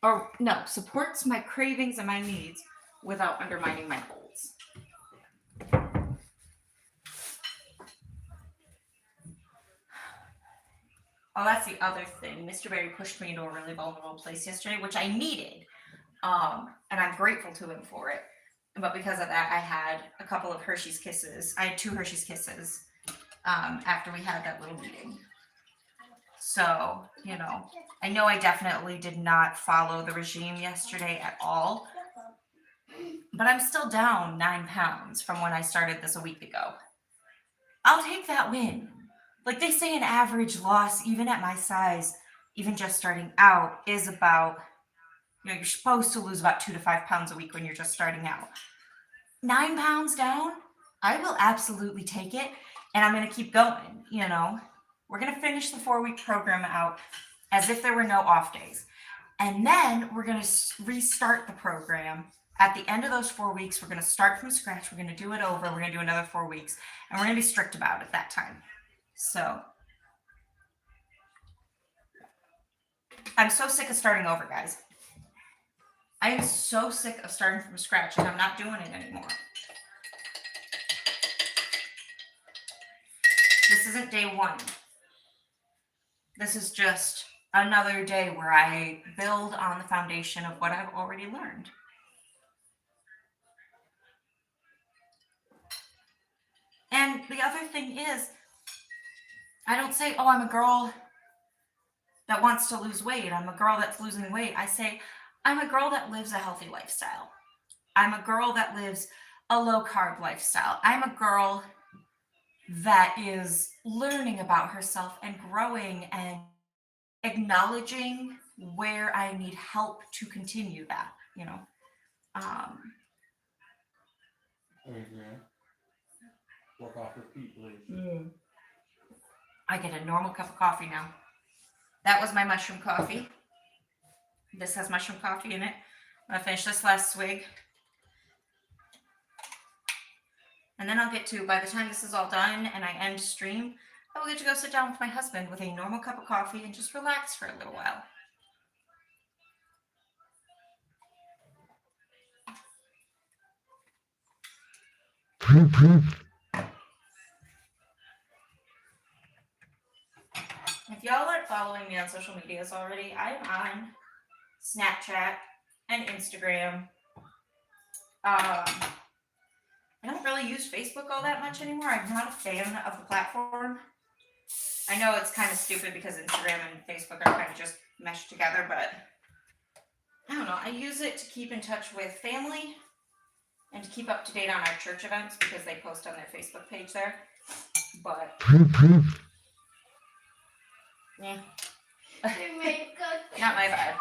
or no, supports my cravings and my needs without undermining my goals. Oh, that's the other thing. Mr. Berry pushed me into a really vulnerable place yesterday, which I needed. And I'm grateful to him for it. But because of that, I had a couple of Hershey's Kisses. I had 2 Hershey's Kisses after we had that little meeting. So, you know I definitely did not follow the regime yesterday at all. But I'm still down 9 pounds from when I started this a week ago. I'll take that win. Like they say, an average loss, even at my size, even just starting out, is about, you're supposed to lose about 2 to 5 pounds a week when you're just starting out. 9 pounds down, I will absolutely take it. And I'm going to keep going, We're going to finish the 4-week program out as if there were no off days. And then we're going to restart the program. At the end of those 4 weeks, we're going to start from scratch. We're going to do it over. We're going to do another 4 weeks. And we're going to be strict about it that time. So I'm so sick of starting over, guys. I am so sick of starting from scratch, and I'm not doing it anymore. This isn't day 1. This is just another day where I build on the foundation of what I've already learned. And the other thing is, I don't say, oh, I'm a girl that wants to lose weight. I'm a girl that's losing weight. I say, I'm a girl that lives a healthy lifestyle. I'm a girl that lives a low carb lifestyle. I'm a girl that is learning about herself and growing and acknowledging where I need help to continue that, Work off repeat, please. I get a normal cup of coffee now. That was my mushroom coffee. This has mushroom coffee in it. I'm gonna finish this last swig. And then I'll get to, by the time this is all done and I end stream, I will get to go sit down with my husband with a normal cup of coffee and just relax for a little while. If y'all aren't following me on social medias already, I'm on Snapchat and Instagram. I don't really use Facebook all that much anymore. I'm not a fan of the platform. I know it's kind of stupid because Instagram and Facebook are kind of just meshed together, but I don't know. I use it to keep in touch with family and to keep up to date on our church events because they post on their Facebook page there. But yeah. Not my vibe.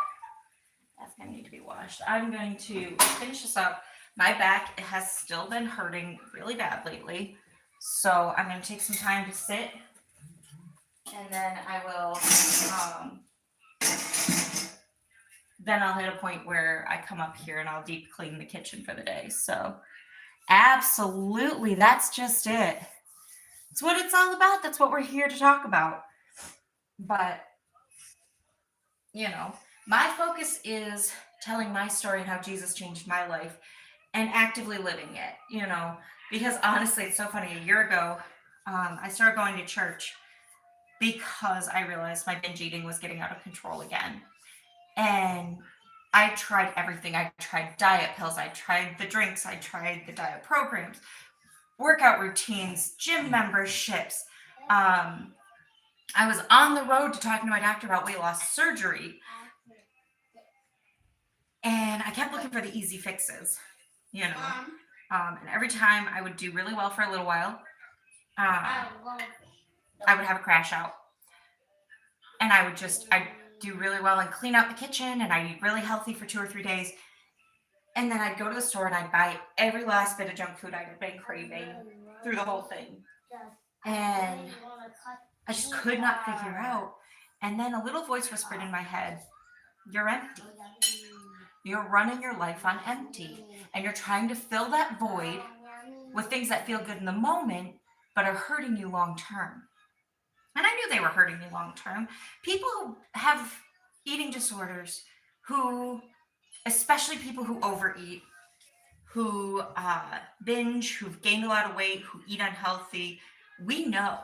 That's gonna need to be washed. I'm going to finish this up. My back has still been hurting really bad lately. So I'm gonna take some time to sit and then I will then I'll hit a point where I come up here and I'll deep clean the kitchen for the day. So absolutely, that's just it. It's what it's all about. That's what we're here to talk about. But you know, my focus is telling my story and how Jesus changed my life and actively living it, you know, because honestly, it's so funny. A year ago, I started going to church because I realized my binge eating was getting out of control again. And I tried everything. I tried diet pills. I tried the drinks. I tried the diet programs, workout routines, gym memberships. I was on the road to talking to my doctor about weight loss surgery. And I kept looking for the easy fixes, you know. And every time I would do really well for a little while, I would have a crash out. And I'd do really well and clean out the kitchen and I'd eat really healthy for 2 or 3 days. And then I'd go to the store and I'd buy every last bit of junk food I'd been craving through the whole thing. And I just could not figure out. And then a little voice whispered in my head, you're empty. You're running your life on empty. And you're trying to fill that void with things that feel good in the moment, but are hurting you long term. And I knew they were hurting me long term. People who have eating disorders, especially people who overeat, who binge, who've gained a lot of weight, who eat unhealthy, we know.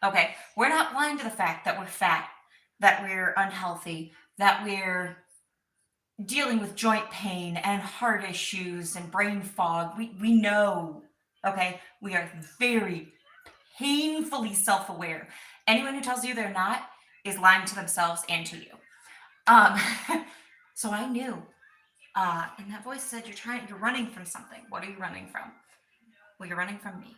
Okay, we're not blind to the fact that we're fat, that we're unhealthy, that we're dealing with joint pain and heart issues and brain fog. We know, okay? We are very painfully self-aware. Anyone who tells you they're not is lying to themselves and to you. So I knew. And that voice said, you're running from something. What are you running from? Well, you're running from me.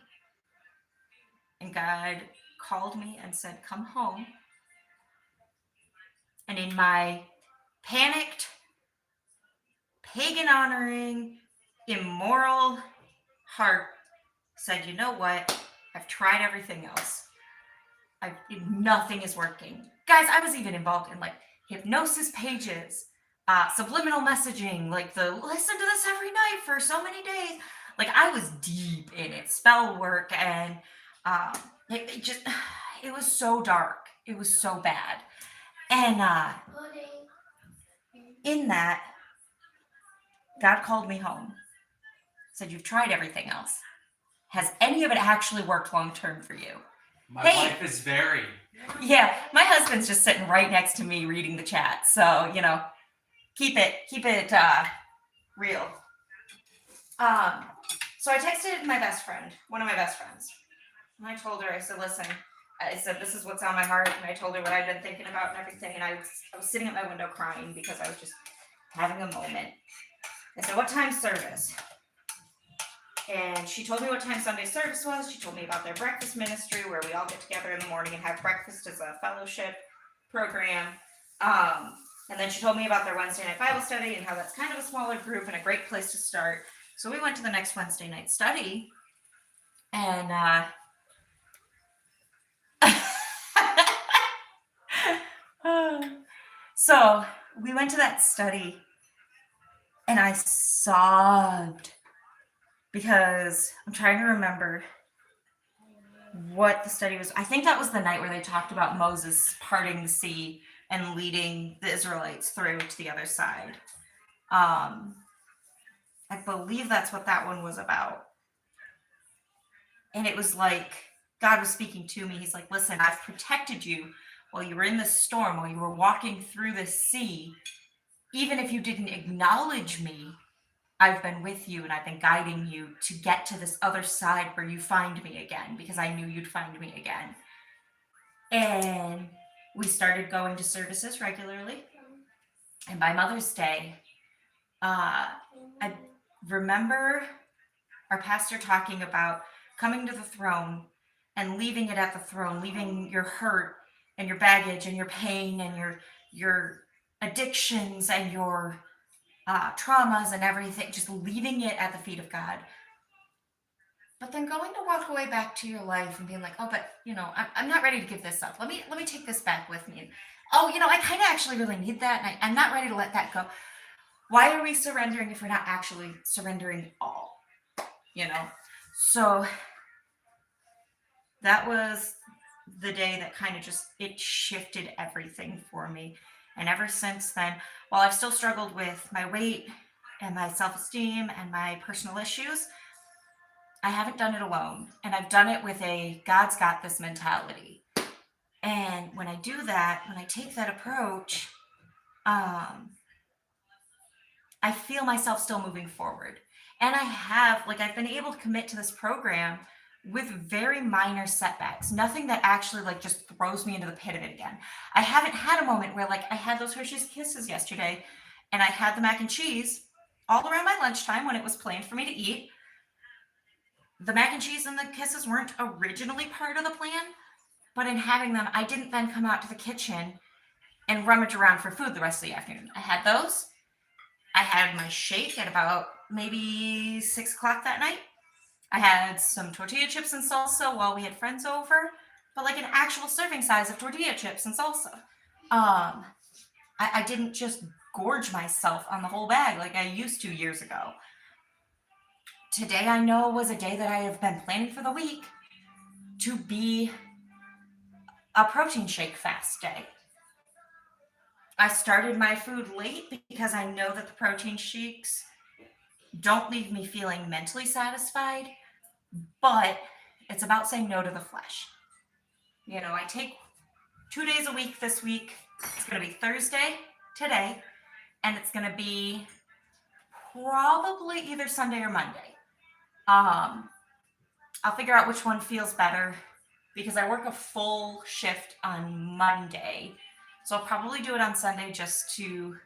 And God called me and said, come home. And in my panicked, pagan-honoring, immoral heart, said, you know what? I've tried everything else. Nothing is working. Guys, I was even involved in like hypnosis pages, subliminal messaging, like the listen to this every night for so many days. Like I was deep in it, spell work, and it was so dark. It was so bad. And in that, God called me home. Said, you've tried everything else. Has any of it actually worked long term for you? My wife is very. Yeah, my husband's just sitting right next to me reading the chat. So, you know, keep it real. So I texted my best friend, one of my best friends. And I told her, I said, listen, this is what's on my heart. And I told her what I'd been thinking about and everything. And I was sitting at my window crying because I was just having a moment. I said, what time's service? And she told me what time Sunday service was. She told me about their breakfast ministry where we all get together in the morning and have breakfast as a fellowship program. And then she told me about their Wednesday night Bible study and how that's kind of a smaller group and a great place to start. So we went to the next Wednesday night study. And so we went to that study and I sobbed. Because I'm trying to remember what the study was. I think that was the night where they talked about Moses parting the sea and leading the Israelites through to the other side. I believe that's what that one was about. And it was like God was speaking to me. He's like, listen, I've protected you while you were in the storm, while you were walking through the sea. Even if you didn't acknowledge me, I've been with you and I've been guiding you to get to this other side where you find me again, because I knew you'd find me again. And we started going to services regularly. And by Mother's Day, I remember our pastor talking about coming to the throne and leaving it at the throne, leaving your hurt and your baggage and your pain and your addictions and your traumas and everything, just leaving it at the feet of God. But then going to walk away back to your life and being like, oh, but I'm not ready to give this up. Let me take this back with me. Oh, I kind of actually really need that, and I'm not ready to let that go. Why are we surrendering if we're not actually surrendering all? So that was the day that kind of it shifted everything for me. And ever since then, while I've still struggled with my weight and my self-esteem and my personal issues, I haven't done it alone. And I've done it with a God's got this mentality. And when I do that, when I take that approach, I feel myself still moving forward. And I've been able to commit to this program with very minor setbacks, nothing that actually just throws me into the pit of it again. I haven't had a moment where I had those Hershey's Kisses yesterday and I had the mac and cheese all around my lunchtime when it was planned for me to eat. The mac and cheese and the Kisses weren't originally part of the plan, but in having them, I didn't then come out to the kitchen and rummage around for food the rest of the afternoon. I had those. I had my shake at about maybe 6 o'clock that night. I had some tortilla chips and salsa while we had friends over, but an actual serving size of tortilla chips and salsa. I didn't just gorge myself on the whole bag like I used to years ago. Today I know was a day that I have been planning for the week to be a protein shake fast day. I started my food late because I know that the protein shakes don't leave me feeling mentally satisfied, but it's about saying no to the flesh. I take 2 days a week this week. It's going to be Thursday today, and it's going to be probably either Sunday or Monday. I'll figure out which one feels better because I work a full shift on Monday. So I'll probably do it on Sunday just to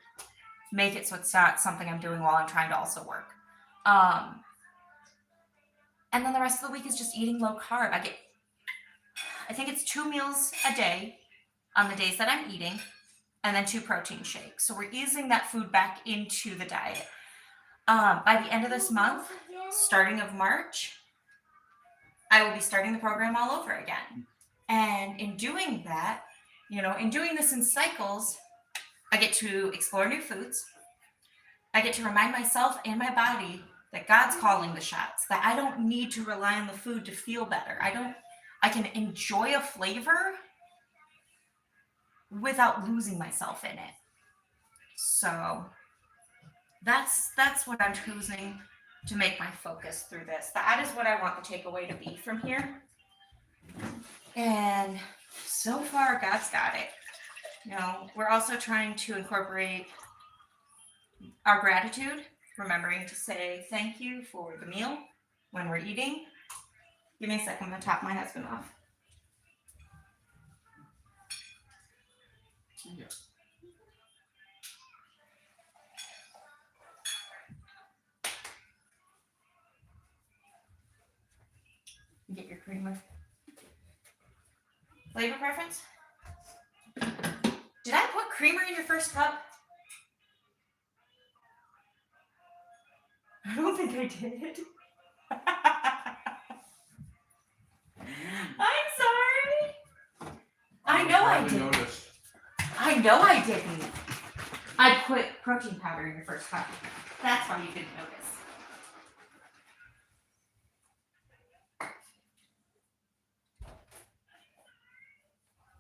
make it so it's not something I'm doing while I'm trying to also work. And then the rest of the week is just eating low carb. I think it's 2 meals a day on the days that I'm eating, and then 2 protein shakes. So we're easing that food back into the diet. By the end of this month, starting of March, I will be starting the program all over again. And in doing that, in doing this in cycles, I get to explore new foods. I get to remind myself and my body that God's calling the shots, that I don't need to rely on the food to feel better. I can enjoy a flavor without losing myself in it. So that's what I'm choosing to make my focus through this. That is what I want the takeaway to be from here. And so far, God's got it. We're also trying to incorporate our gratitude, remembering to say thank you for the meal when we're eating. Give me a second, I'm going to top my husband off. Yeah. Get your creamer. Flavor preference? Did I put creamer in your first cup? I don't think I did. I'm sorry. I know I didn't. Noticed. I know I didn't. I put protein powder in your first cup. That's why you didn't notice.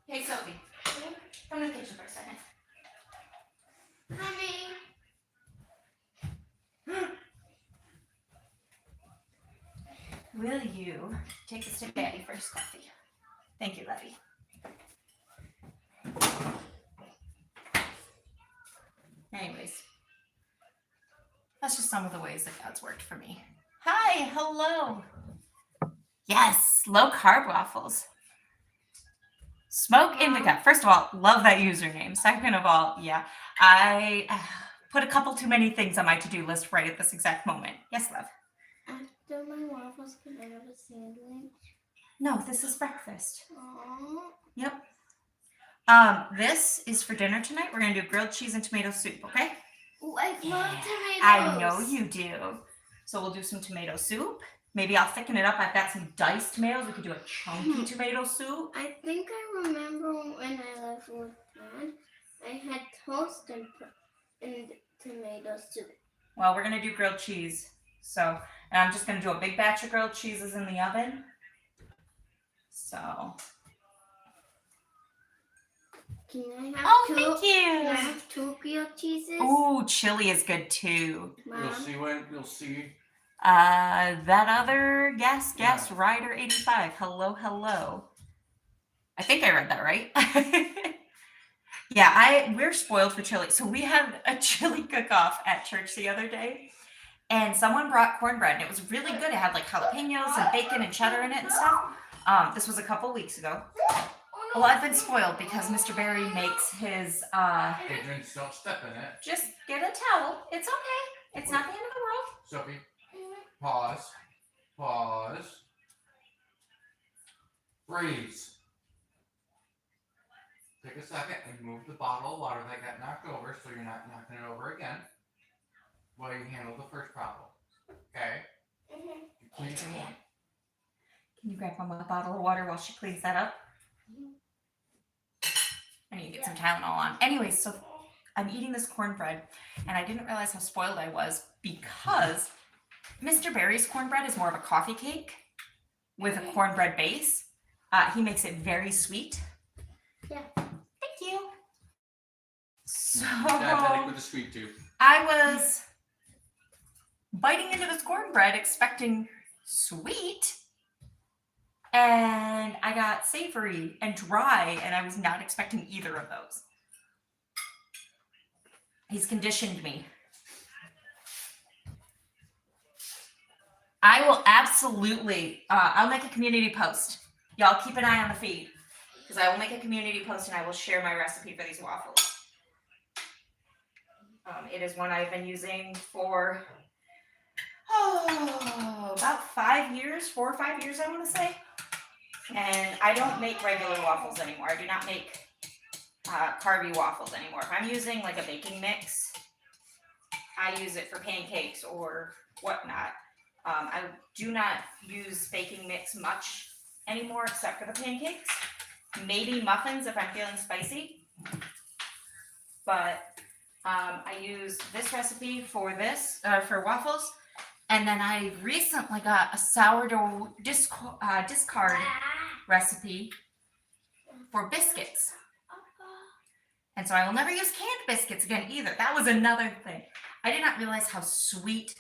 Hey, Sophie. Come to the kitchen for a second. Honey. Will you take this to Daddy for his coffee. Thank you, Levy. Anyways, that's just some of the ways that God's worked for me. Hi, hello. Yes, low carb waffles. Smoke indica. First of all, love that username. Second of all, yeah, I put a couple too many things on my to-do list right at this exact moment. Yes, love. After my waffles, can I have a sandwich? No, this is breakfast. Aww. Yep. This is for dinner tonight. We're gonna do grilled cheese and tomato soup, okay? Ooh, I love tomatoes. I know you do. So we'll do some tomato soup. Maybe I'll thicken it up. I've got some diced tomatoes. We could do a chunky tomato soup. I think I remember when I lived with Dad, I had toast and tomato soup. Well, we're gonna do grilled cheese. So, and I'm just gonna do a big batch of grilled cheeses in the oven. So. Can I have Oh, two? thank Can I you. have two grilled cheeses? Ooh, chili is good too. You'll Mom? see when you'll see. That other guest, Ryder 85. Hello. I think I read that right. Yeah, we're spoiled for chili. So we had a chili cook-off at church the other day, and someone brought cornbread, and it was really good. It had like jalapenos and bacon and cheddar in it and stuff. This was a couple weeks ago. Well, I've been spoiled because Mr. Barry makes his Adrian, don't step in it. just get a towel. It's okay. It's not the end of the world. Sophie, pause. Freeze. Take a second and move the bottle of water that got knocked over so you're not knocking it over again while you handle the first problem. Okay? You clean it more. Can you grab Mama a bottle of water while she cleans that up? I need to get some Tylenol on. Anyway, so I'm eating this cornbread, and I didn't realize how spoiled I was because Mr. Barry's cornbread is more of a coffee cake with a cornbread base. He makes it very sweet. Yeah. Thank you. So Diabetic with a sweet tooth. I was biting into this cornbread expecting sweet, and I got savory and dry, and I was not expecting either of those. He's conditioned me. I will absolutely, I'll make a community post. Y'all keep an eye on the feed, because I will make a community post and I will share my recipe for these waffles. It is one I've been using for about 5 years, 4 or 5 years, I want to say. And I don't make regular waffles anymore. I do not make carby waffles anymore. If I'm using like a baking mix, I use it for pancakes or whatnot. I do not use baking mix much anymore except for the pancakes. Maybe muffins if I'm feeling spicy. But I use this recipe for for waffles. And then I recently got a sourdough discard recipe for biscuits. And so I will never use canned biscuits again either. That was another thing. I did not realize how sweet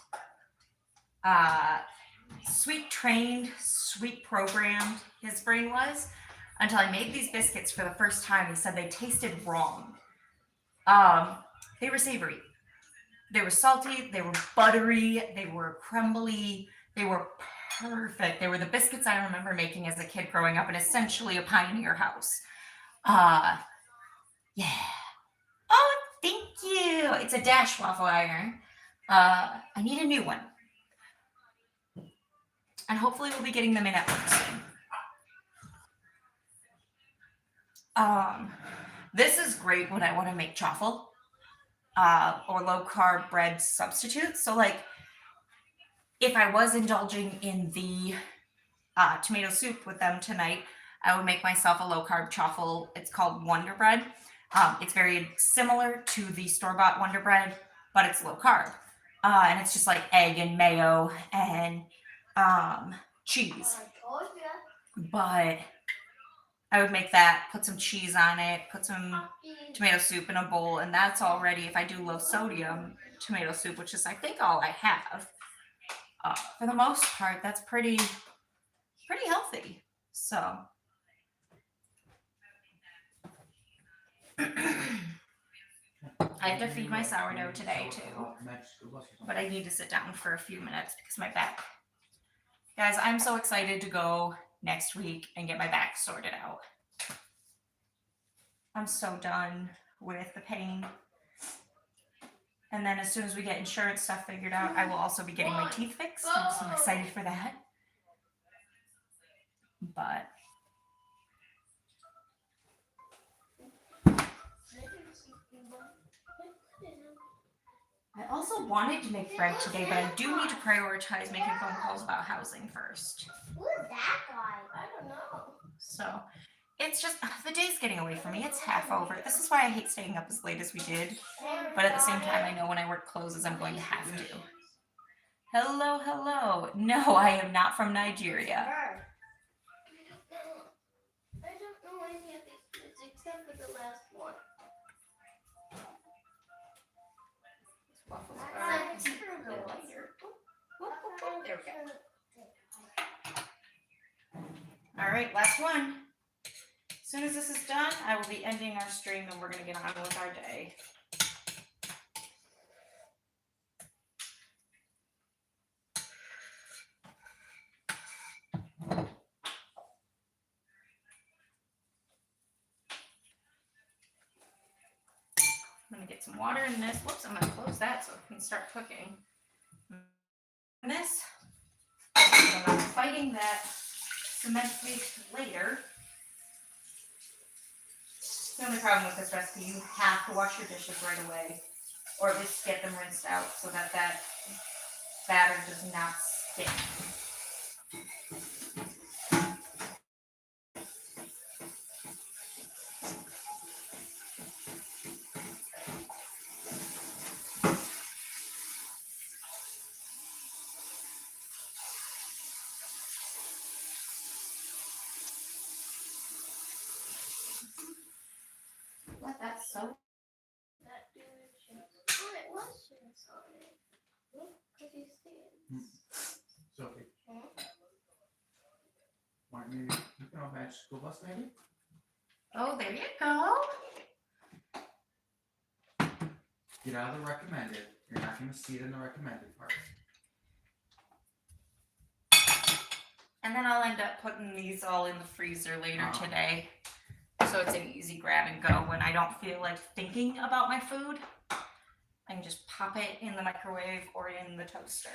trained, sweet programmed his brain was until I made these biscuits for the first time. He said they tasted wrong. They were savory. They were salty, they were buttery, they were crumbly, they were perfect. They were the biscuits I remember making as a kid growing up in essentially a pioneer house. Yeah. Oh, thank you. It's a Dash waffle iron. I need a new one. And hopefully we'll be getting them in at work soon. This is great when I want to make chaffle. Or low carb bread substitutes. So like if I was indulging in the tomato soup with them tonight, I would make myself a low carb chaffle. It's called Wonder Bread. It's very similar to the store-bought Wonder Bread, but it's low carb. And it's just like egg and mayo and cheese. But I would make that, put some cheese on it, put some tomato soup in a bowl, and that's already, if I do low sodium tomato soup, which is I think all I have, for the most part, that's pretty pretty healthy. So I have to feed my sourdough today too, but I need to sit down for a few minutes because my back. Guys, I'm so excited to go next week and get my back sorted out. I'm so done with the pain. And then as soon as we get insurance stuff figured out, I will also be getting my teeth fixed. So I'm excited for that. But I also wanted to make bread today, but I do need to prioritize making phone calls about housing first. Who is that guy? I don't know. So it's just, the day's getting away from me. It's half over. This is why I hate staying up as late as we did. But at the same time, I know when I work closes, I'm going to have to. Hello, hello. No, I am not from Nigeria. I don't know any of these foods except for the last one. Waffles That's are a turtle. lighter. There we go. All right, last one. As soon as this is done, I will be ending our stream and we're going to get on with our day. I'm going to get some water in this. Whoops, I'm going to close that so I can start cooking. And this, I'm not fighting that cement leak later. The only problem with this recipe, you have to wash your dishes right away, or at least get them rinsed out so that that batter does not stick. Let that soak. That dude chips. Oh, it was chips on it. Look, could you see it? Sophie, Huh? why don't you can all match school bus maybe? Oh, there you go. Get out of the recommended. You're not going to see it in the recommended part. And then I'll end up putting these all in the freezer later today. So it's an easy grab and go when I don't feel like thinking about my food. I can just pop it in the microwave or in the toaster.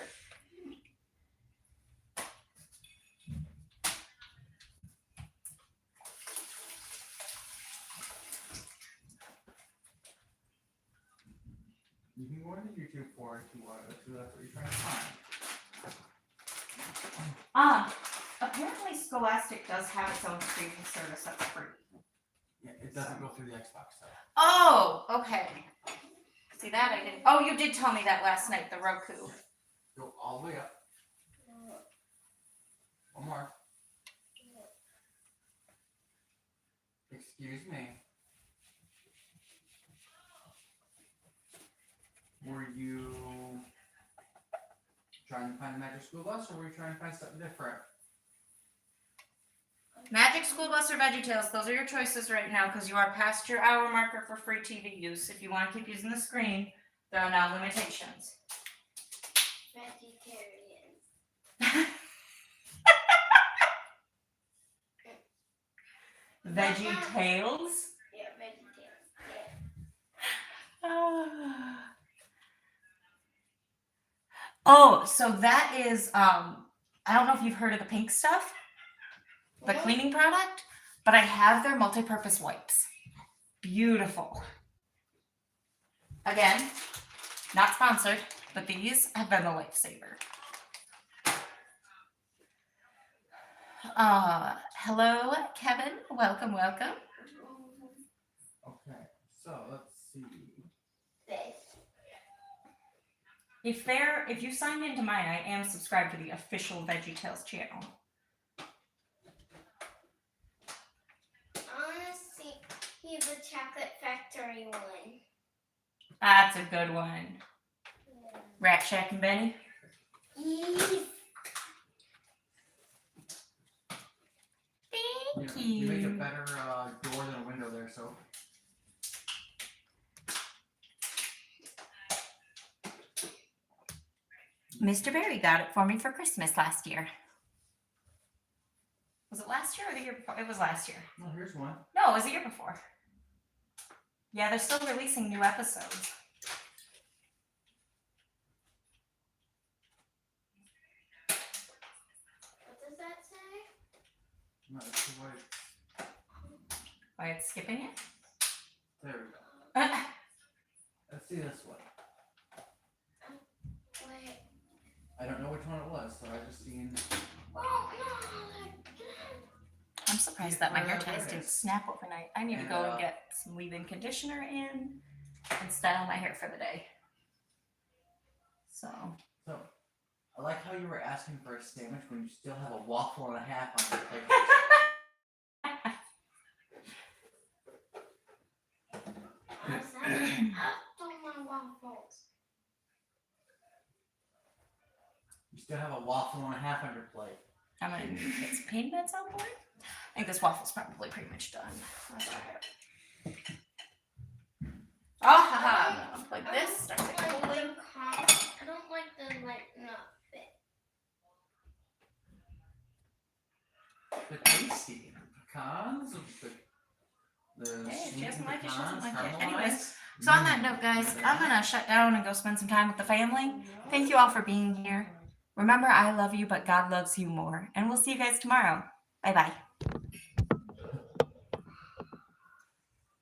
You can go into YouTube for if you want to, so that's what you're trying to find. Apparently Scholastic does have its own streaming service that's free. Yeah, it doesn't go through the Xbox though. Oh, okay. See that I didn't. Oh, you did tell me that last night, the Roku. Go all the way up. One more. Excuse me. Were you trying to find a Magic School Bus, or were you trying to find something different? Magic School Bus or VeggieTales, those are your choices right now because you are past your hour marker for free TV use. If you want to keep using the screen, there are now limitations. Vegetarian. VeggieTales? Yeah, vegetarian. Yeah. Oh, so that is I don't know if you've heard of the pink stuff, the cleaning product, but I have their multi-purpose wipes. Beautiful. Again, not sponsored, but these have been a lifesaver. Hello, Kevin. Welcome, welcome. Okay, so let's see. If you signed into mine, I am subscribed to the official VeggieTales channel. I want to see the Chocolate Factory one. That's a good one. Yeah. Rat Shack and Benny. Yes. You make a cute. better door than a window there, so. Mr. Barry got it for me for Christmas last year. Was it last year or the year before? It was last year. Oh, here's one. No, it was the year before. Yeah, they're still releasing new episodes. What does that say? No, it's the way. Why it's skipping it? There we go. I'm Let's see this one. Wait. I don't know which one it was, so I just seen. Oh no! surprised that my hair ties didn't Yes. snap overnight. I need to go and get some leave-in conditioner in and style my hair for the day. So. So, I like how you were asking for a sandwich when you still have a waffle and a half on your plate. How's that? Don't want waffles. You still have a waffle and a half on your plate. I'm gonna get some pain meds on board. I think this waffle's probably pretty much done. That's alright. Oh, haha. Like this, starts it cooling. I don't like the not fit. The tasty pecans, the Hey, she sweet doesn't like it, she doesn't pecans, like it. caramelized. Anyways, so on that note, guys, I'm gonna shut down and go spend some time with the family. Thank you all for being here. Remember, I love you, but God loves you more. And we'll see you guys tomorrow. Bye-bye.